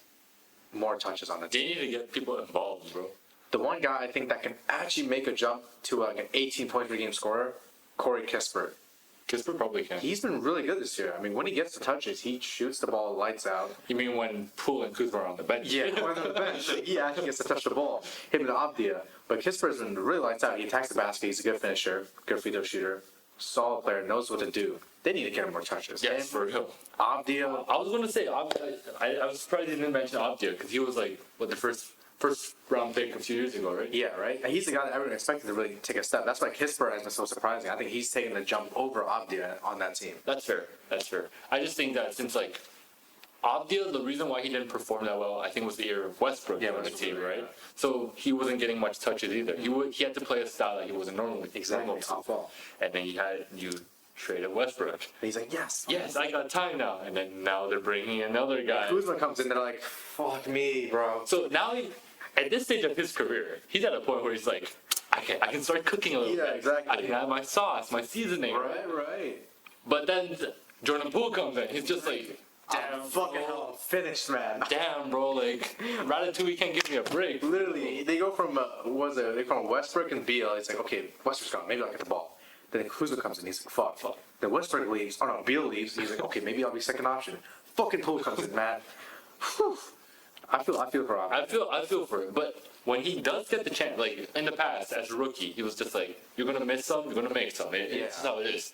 more touches on the team. They need to get people involved, bro. The one guy I think that can actually make a jump to like an 18-point per game scorer, Corey Kispert. Kispert probably can. He's been really good this year. I mean, when he gets the touches, he shoots the ball lights out. You mean when Poole and Kuzma are on the bench? Yeah, when they're on the bench, he actually gets to touch the ball. Him and Abdia. But Kispert's been really lights out. He attacks the basket. He's a good finisher, good free throw shooter, solid player, knows what to do. They need to get him more touches. Yes, for real. Abdia. I was going to say, Abdia, I was surprised he didn't mention Abdia because he was like, what, the first round pick a few years ago, right? Yeah, right? And he's the guy that everyone expected to really take a step. That's why Kispert has been so surprising. I think he's taken the jump over Abdia on that team. That's fair. I just think that since, like, Abdia, the reason why he didn't perform that well, I think, was the year of Westbrook on the team, right? So he wasn't getting much touches either. He had to play a style that he wasn't normally. Exactly. And then you traded Westbrook. And he's like, yes, I got time now. And then now they're bringing another guy. Kuzma comes in, they're like, fuck me, bro. So now, at this stage of his career, he's at a point where he's like, I can start cooking a little bit. Yeah, exactly. I can add my sauce, my seasoning. Right. But then Jordan Poole comes in. He's just like, damn, fucking hell, finished, man. Damn, bro, like, Ratatouille can't give me a break. Literally, they go from, they from Westbrook and Beal. It's like, okay, Westbrook's gone, maybe I'll get the ball. Then Kuzma comes in, he's like, fuck. Then Westbrook leaves, Beal leaves, he's like, okay, maybe I'll be second option. Fucking Poole comes in, man. Whew. I feel for Avdia. I feel for it, but when he does get the chance, like in the past as a rookie, he was just like, "You're gonna miss some, you're gonna make some." It's just how it is.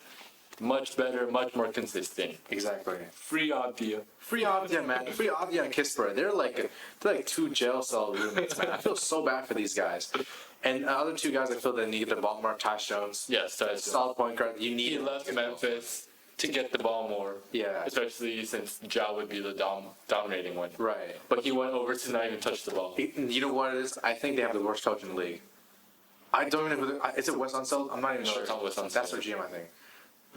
Much better, much more consistent. Exactly. Free Avdia. Free Avdia, man. Free Avdia and Kispert. They're like two jail cell roommates, man. I feel so bad for these guys. And the other two guys, I feel they need the ball more. Tyus Jones. Yes, Solid point guard. You need he him. left Memphis to get the ball more. Yeah. Especially since Ja would be the dominating one. Right. But he went over to not even touch the ball. You know what it is? I think they have the worst coach in the league. I don't even know. Is it Wes Unseld? I'm not even No, sure. it's not Wes Unseld. That's their GM, I think.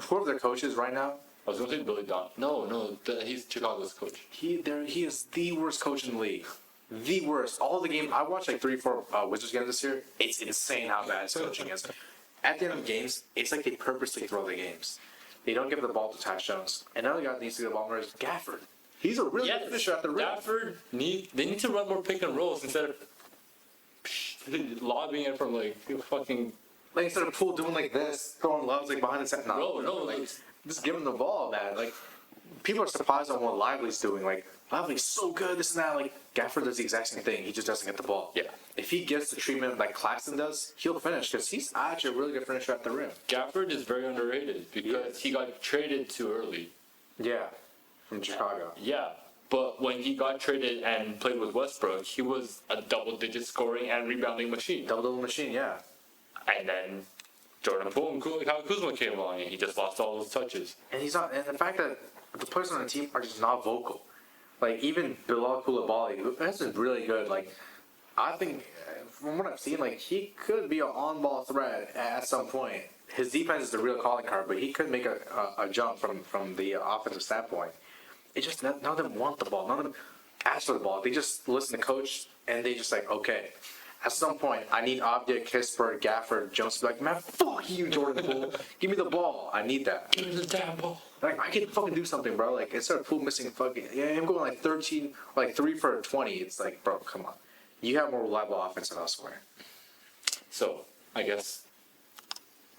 Whoever their coach is right now, I was gonna say Billy Don. No, he's Chicago's coach. he is the worst coach in the league. The worst. All the games I watched, like 3-4 Wizards games this year. It's insane how bad his coaching is. At the end of the games, it's like they purposely throw the games. They don't give the ball to Tyus Jones. Another guy that needs to get the ball more is Gafford. He's a really good finisher at the rim. Gafford they need to run more pick and rolls instead of lobbing it from like fucking. Like instead of Poole doing like this, throwing loves like behind the set. No, like it's- just give him the ball, man. Like people are surprised on what Lively's doing. Like Lively's so good, this and that. Like Gafford does the exact same thing. He just doesn't get the ball. Yeah. If he gets the treatment like Claxton does, he'll finish because he's actually a really good finisher at the rim. Gafford is very underrated because he got traded too early. Yeah, from Chicago. Yeah, but when he got traded and played with Westbrook, he was a double-digit scoring and rebounding machine. Double machine, yeah. And then Jordan Poole and Kyle Kuzma came along, and he just lost all those touches. And he's not. And the fact that the players on the team are just not vocal. Like even Bilal Coulibaly, that's been really good. Like I think from what I've seen, like he could be an on-ball threat at some point. His defense is the real calling card, but he could make a jump from the offensive standpoint. It's just none of them want the ball. None of them ask for the ball. They just listen to coach and they just like, okay. At some point, I need Avdia, Kispert, Gafford, Jones to be like, man, fuck you, Jordan Poole. Give me the ball. I need that. Give me the damn ball. Like, I can fucking do something, bro. Like, instead of Poole missing fucking, yeah, I'm going like 13, like 3 for 20. It's like, bro, come on. You have more reliable offense than elsewhere. So, I guess,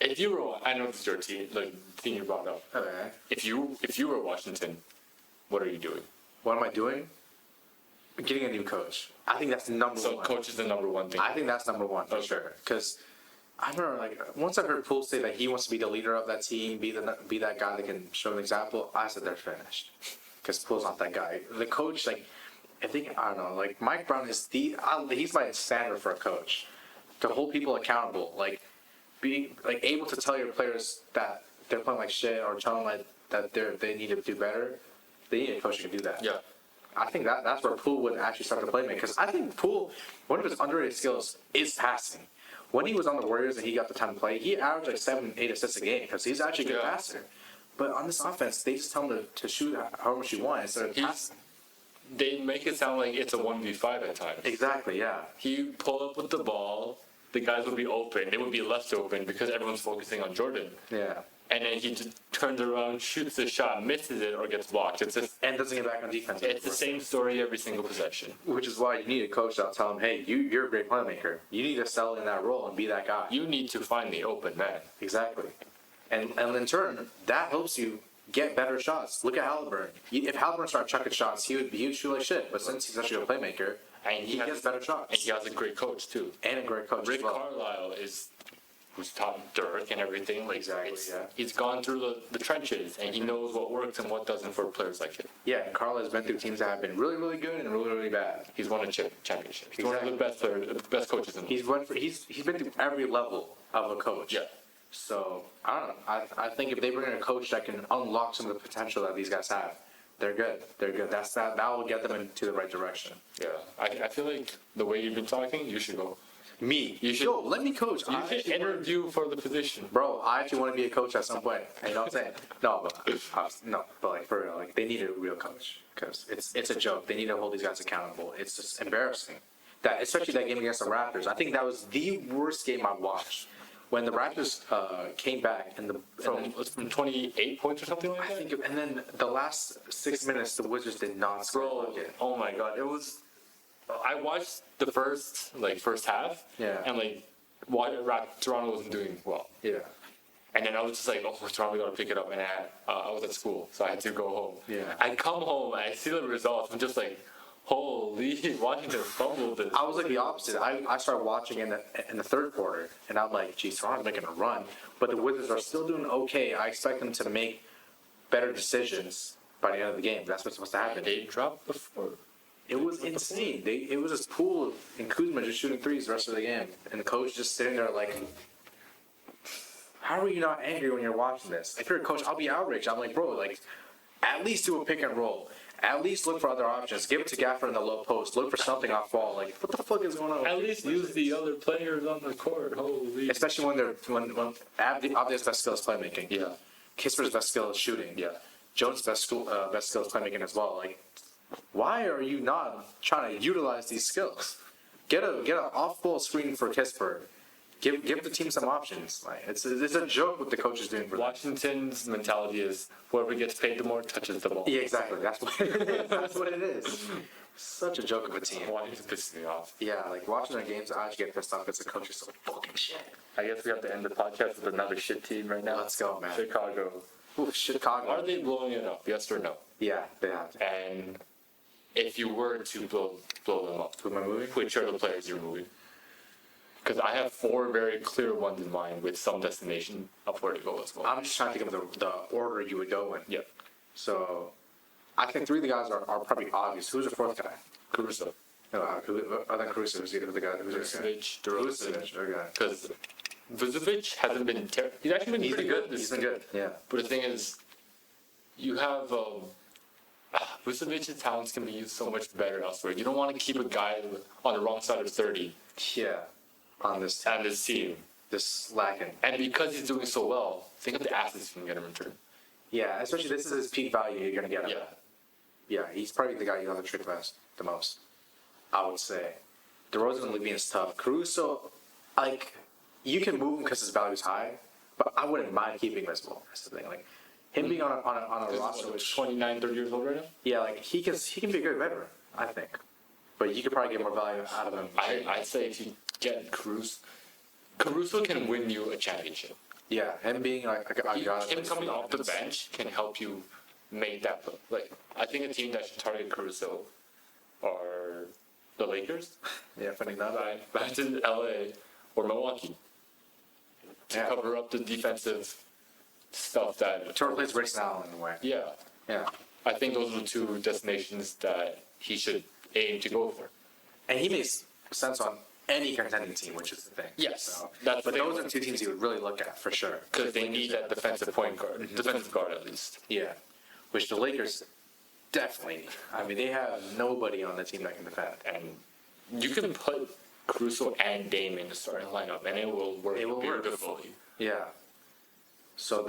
if you were, I know this is your team, like the team you brought up. Okay. If you were Washington, what are you doing? What am I doing? Getting a new coach. I think that's number So, one. coach is the number one thing. I think that's number one for Okay. sure. Because I remember, like, once I heard Poole say that he wants to be the leader of that team, be that guy that can show an example, I said they're finished. Because Poole's not that guy. The coach, like, I don't know, like, Mike Brown is he's my standard for a coach. To hold people accountable, like, being, like, able to tell your players that they're playing like shit or tell them, like, that they need to do better. They need a coach who can do that. Yeah. I think that's where Poole would actually start to play me because I think Poole, one of his underrated skills is passing. When he was on the Warriors and he got the time to play, he averaged like 7-8 assists a game because he's actually a good Yeah. passer. But on this offense, they just tell him to shoot how much you want instead of passing. They make it sound like it's a 1v5 at times. Exactly, yeah. He pull up with the ball, the guys would be open. They would be left open because everyone's focusing on Jordan. Yeah. And then he just turns around, shoots the shot, misses it, or gets blocked. It's And doesn't get back on defense. the same story every single possession. Which is why you need a coach that'll tell him, hey, you're a great playmaker. You need to settle in that role and be that guy. You need to find the open man. Exactly. And in turn, that helps you get better shots. Look at Halliburton. If Halliburton started chucking shots, he would shoot like shit. But since he's actually a playmaker, And he gets better shots. And he has a great coach too. And a great coach Rick as well. Carlisle who's taught Dirk and everything. Like Exactly, yeah. He's gone through the trenches and he knows what works and what doesn't for players like him. Yeah, and Carlisle has been through teams that have been really, really good and really, really bad. He's won a championship. He's one of the Exactly. best coaches in the league. He's been through every level of a coach. Yeah. So I don't know. I think if they bring in a coach that can unlock some of the potential that these guys have, they're good. They're good. That will get them into the right direction. Yeah. I feel like the way you've been talking, you should go. Me, You should- yo, let me coach. You I should actually wanna- interview for the position. Bro, I actually want to be a coach at some point. You know what I'm saying? But like for real, like they need a real coach because it's a joke. They need to hold these guys accountable. It's just embarrassing. That especially that game against the Raptors. I think that was the worst game I watched. When the Raptors came back and From 28 points or something like I that? think and then the last 6 minutes the Wizards did not score. a Bro, bucket. oh my god, it was. I watched the first half. Yeah. And why Toronto wasn't doing well. Yeah. And then I was just like, oh, Toronto got to pick it up. And I was at school, so I had to go home. Yeah. I come home, and I see the results. I'm just like, Holy, Washington fumbled this. I was like the opposite. I started watching in the third quarter, and I'm like, geez, Toronto's making a run, but the Wizards are still doing okay. I expect them to make better decisions by the end of the game. That's what's supposed to happen. They dropped before. It was insane. It was this pool and Kuzma just shooting threes the rest of the game, and the coach just sitting there like, how are you not angry when you're watching this? If you're a coach, I'll be outraged. I'm like, bro, like, at least do a pick and roll. At least look for other options. Give it to Gafford in the low post. Look for something off ball. Like, what the fuck is going on? At least use the other players on the court. Holy. Especially when Abdi's best skill is playmaking. Yeah. Kisper's best skill is shooting. Yeah. Jones' best skill is playmaking as well. Like, why are you not trying to utilize these skills? Get an off ball screen for Kisper. Give the team some options. Like, it's a joke what the coach is doing for them. Washington's mentality is whoever gets paid the more touches the ball. Yeah, exactly. That's what it is. That's what it is. Such a joke of a team. Washington pisses me off. Yeah, like watching their games, I just get pissed off because the coach is so fucking shit. I guess we have to end the podcast with another shit team right now. Let's go, man. Chicago. Ooh, Chicago. Are they blowing it up? Yes or no? Yeah, they have. And if you were to blow them up, Who am I moving? which are the players you're moving? Because I have 4 very clear ones in mind with some destination of where to go as well. I'm just trying to think of the order you would go in. Yeah. So, I think 3 of the guys are probably obvious. Who's the 4th guy? Caruso. No, other than Caruso, who's the guy? Who's the guy? Vucevic, DeRozan. Vucevic, okay. Because Vucevic hasn't been terrible. He's actually been pretty good. He's been good. Yeah. But the thing is, you have Vucevic's talents can be used so much better elsewhere. You don't want to keep a guy on the wrong side of 30 Yeah. On this team. and his team. This lacking. And because he's doing so well, think of the assets you can get in return. Yeah, especially this is his peak value you're gonna get him. Yeah. Yeah, he's probably the guy you have to trick the most. I would say. DeRozan and Levine is tough. Caruso, like, you can move him because his value's high, but I wouldn't mind keeping him as well. That's the thing. Like, him being on a roster which 29, 30 years old right now? yeah, like he can be a good veteran, I think. But you could probably get more value out of him. I'd say if you get Caruso can win you a championship. Yeah, him being like a guy. Him coming off the bench can help you make that. Like, I think a team that should target Caruso are the Lakers, Yeah, finding that. back to LA, or Milwaukee to Yeah. cover up the defensive stuff that. To replace Grayson Allen in a way. Yeah, Yeah. I think those are the 2 destinations that he should aim to go for. And he makes sense on any contending team, which is the thing. Yes, So, that's but the those thing. are 2 teams you would really look at for sure. Because they need that defensive point guard, defensive guard at least. Yeah. Which the Lakers definitely need. I mean, they have nobody on the team that can defend. And you can put Caruso and Dame in the starting lineup, and it will work It will work. beautifully. Yeah. So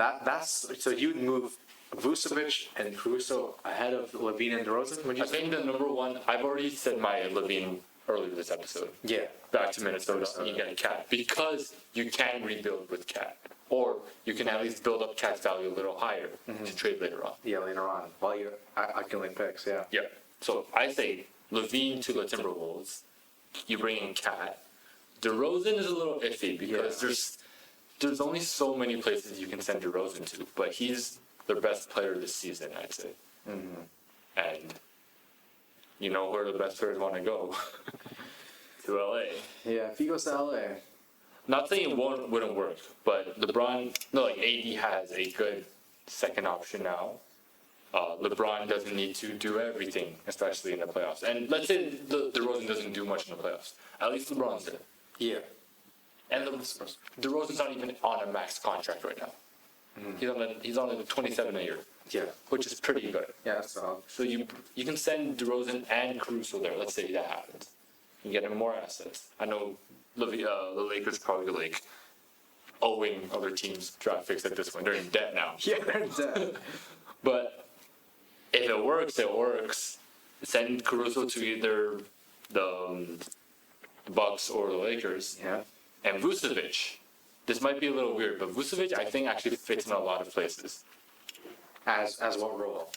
so you'd move Vucevic and Caruso ahead of Levine and DeRozan? Would you I say? think the number one, I've already said my Levine earlier this episode. Yeah. Back to Minnesota, you get Cat. Because you can rebuild with Cat. Or you can at least build up Cat's value a little higher to trade later on. Yeah, later on. While you accumulate picks, yeah. Yeah. So I say Levine to the Timberwolves. You bring in Cat. DeRozan is a little iffy because there's only so many places you can send DeRozan to, but he's their best player this season, I'd say. And you know where the best players want to go? To LA. Yeah, if he goes to LA. Not saying it wouldn't work, but AD has a good second option now. LeBron doesn't need to do everything, especially in the playoffs. And let's say DeRozan doesn't do much in the playoffs. At least LeBron's there. Yeah. And DeRozan's not even on a max contract right now. He's on a 27 a year, Yeah. which is pretty good. Yeah, that's all. So you can send DeRozan and Caruso there. Let's say that happens. You get him more assets. I know the Lakers probably like owing other teams draft picks at this point. They're in debt now. Yeah, they're dead. But if it works, it works. Send Caruso to either the Bucks or the Lakers. Yeah. And Vucevic. This might be a little weird, but Vucevic I think actually fits in a lot of places As what role?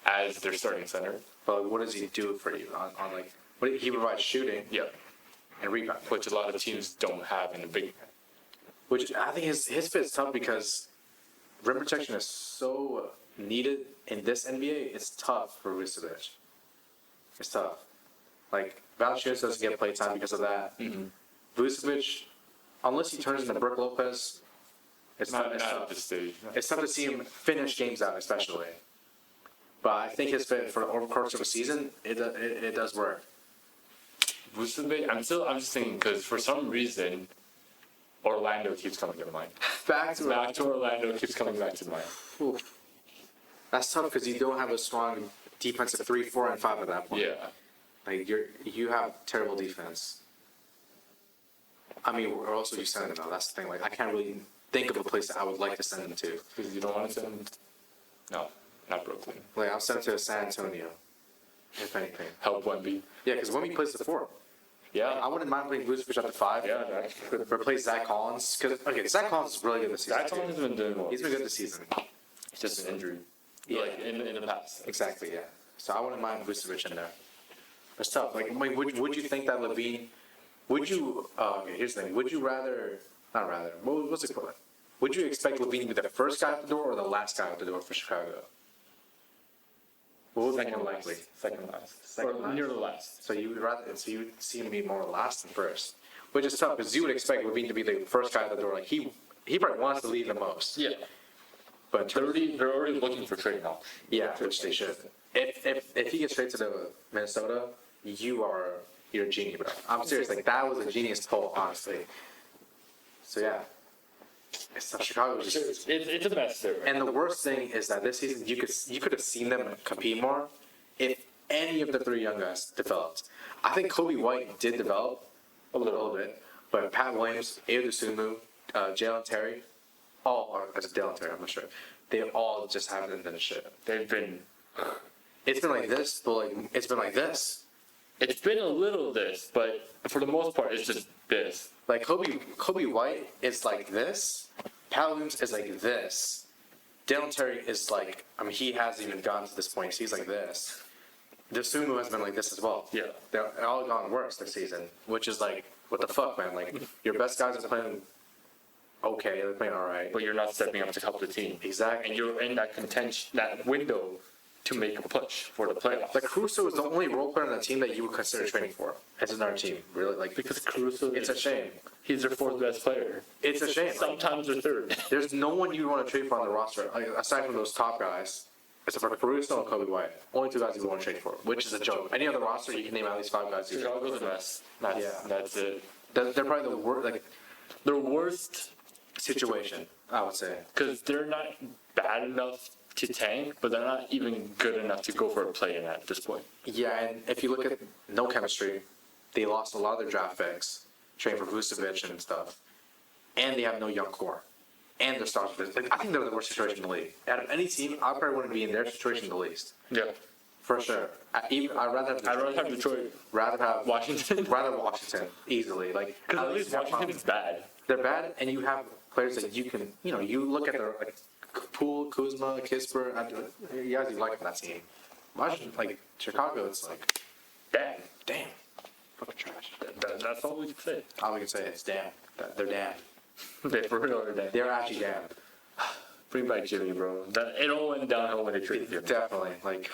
as their starting center. But what does he do for you on like? He provides shooting Yeah, and rebound, which a lot of teams don't have in a big. which I think his fit's tough because rim protection is so needed in this NBA. It's tough for Vucevic. It's tough. Like Valanciunas doesn't get play time because of that. Vucevic, unless he turns into Brook Lopez, it's Not tough. at this stage. It's tough to see him finish games out, especially. But I think his fit for over the course of a season, it does work. Vucevic, I'm just thinking because for some reason, Orlando keeps coming to mind. Back to Orlando keeps coming back to mind. Oof. That's tough because you don't have a strong defensive 3, 4, and 5 at that point. Yeah. Like you have terrible defense. I mean, or also you send him though. That's the thing. Like I can't really think of a place that I would like to send him to. Because you don't want to send. No, not Brooklyn. Like I'll send him to San Antonio, if anything. Help Wemby. Yeah, because Wemby plays the 4. Yeah. I wouldn't mind playing Vucevic at the 5. Yeah, actually. Replace Zach Collins. Because Zach Collins is really good this season. Zach Collins has been doing well. He's been good this season. It's just an injury. Yeah. Like in the past. Exactly. Yeah. So I wouldn't mind Vucevic in there. It's tough. Like, I mean, would you think that Levine? Would you? Okay, here's the thing. Would you rather? Not rather. What's it called? Would you expect Levine to be the first guy at the door or the last guy at the door for Chicago? What would be more likely? Second last. Second Or last? near the last. So you would rather? So you would see him be more last than first, which is tough because you would expect Levine to be the first guy at the door. Like he probably wants to leave the most. Yeah. But They're already looking for trade now. yeah, which they should. If he gets straight to the Minnesota, you're a genius, bro. I'm serious. Like that was a genius pull, honestly. So yeah, it's tough. Chicago was just. It's a mess there. And the worst thing is that this season you could have seen them compete more if any of the 3 young guys developed. I think Kobe White did develop a little bit, but Pat Williams, Ayo Dosunmu, Jalen Terry, or it's Jalen Terry, I'm not sure. They all just haven't done shit. They've been. It's been like this, but like it's been like this. It's been a little this, but for the most part, it's just this. Like Kobe White is like this. Pat Williams is like this. Dylan Terry is like, I mean, he hasn't even gotten to this point. So he's like this. Dosunmu has been like this as well. Yeah. They're all gone worse this season, which is like, what the fuck, man? Like, your best guys are playing okay, they're playing all right. But you're not stepping up to help the team. Exactly. And you're in that contention, that window to make a push for the playoffs. Like, Caruso is the only role player on the team that you would consider trading for as another team, really. Like, because Caruso, it's a shame. He's their 4th best player. It's a shame. Sometimes their 3rd. There's no one you want to trade for on the roster, like, aside from those top guys, except for Caruso and Kobe White. Only 2 guys you want to trade for, which is a joke. Any other roster, you can name at least 5 guys. You Chicago's a mess. That's it. They're probably the worst, like, Their worst, situation, I would say. because they're not bad enough to tank, but they're not even good enough to go for a play-in at this point. Yeah, and if you look at no chemistry, they lost a lot of their draft picks, trading for Vucevic and stuff, and they have no young core, and their stars. Like, I think they're the worst situation in the league. Out of any team, I probably wouldn't be in their situation the least, Yeah. for sure. I'd rather have I'd rather have Detroit. rather have Washington. rather Washington easily. Like, Because at least Washington's bad. they're bad, and you have players that you can, you look at their like Poole, Kuzma, Kisper, you guys you like that team. Washington, like Chicago, it's like damn, fucking trash. That's all we can say. All we can say is damn. They're damn. They for real are dead. They're actually damn. Bring back Jimmy, bro. It all went downhill when they traded him. Definitely. Like,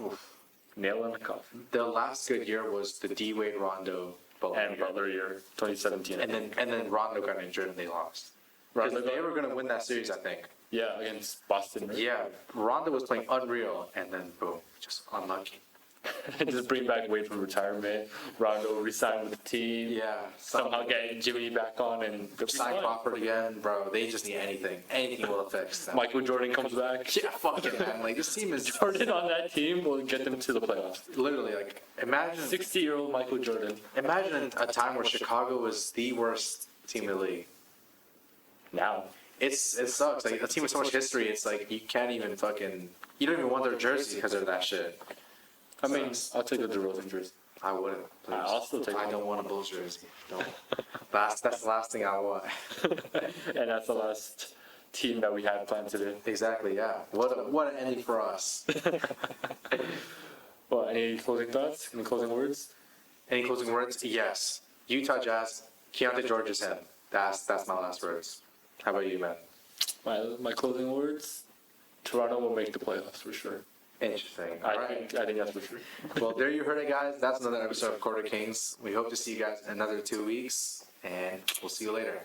oof. Nail in the coffin. The last good year was the D Wade Rondo Butler And year. Butler year, 2017. And then Rondo got injured and they lost. Because Rondo they were gonna win that series, I think. Yeah, against Boston. Right? Yeah, Rondo was playing unreal, and then boom, just unlucky. Just bring back Wade from retirement. Rondo resign with the team. Yeah, Somehow get Jimmy back on and sign Crawford again, bro. They just need anything. Anything will fix them. Michael Jordan comes back. Yeah, fuck it, man. Like this team is Jordan on that team will get them to the playoffs. literally like imagine 60-year-old Michael Jordan. imagine a time where Chicago was the worst team in the league. Now. It sucks. Like a team with so much history, it's like you can't even fucking you don't even want their jersey because of that shit. I mean, I'll take the DeRozan jersey. I wouldn't. Please. I'll still take I one. don't want a Bulls jersey. Don't. That's the last thing I want. And that's the last team that we had planned today. Exactly. Yeah. What an ending for us. Well, any closing thoughts? Any closing words? Any closing words? Yes. Utah Jazz. Keontae George is him. That's my last words. How about you, man? My closing words? Toronto will make the playoffs for sure. Interesting. I All right. think that's for sure. Well, there you heard it, guys. That's another episode of Quarter Kings. We hope to see you guys in another 2 weeks, and we'll see you later.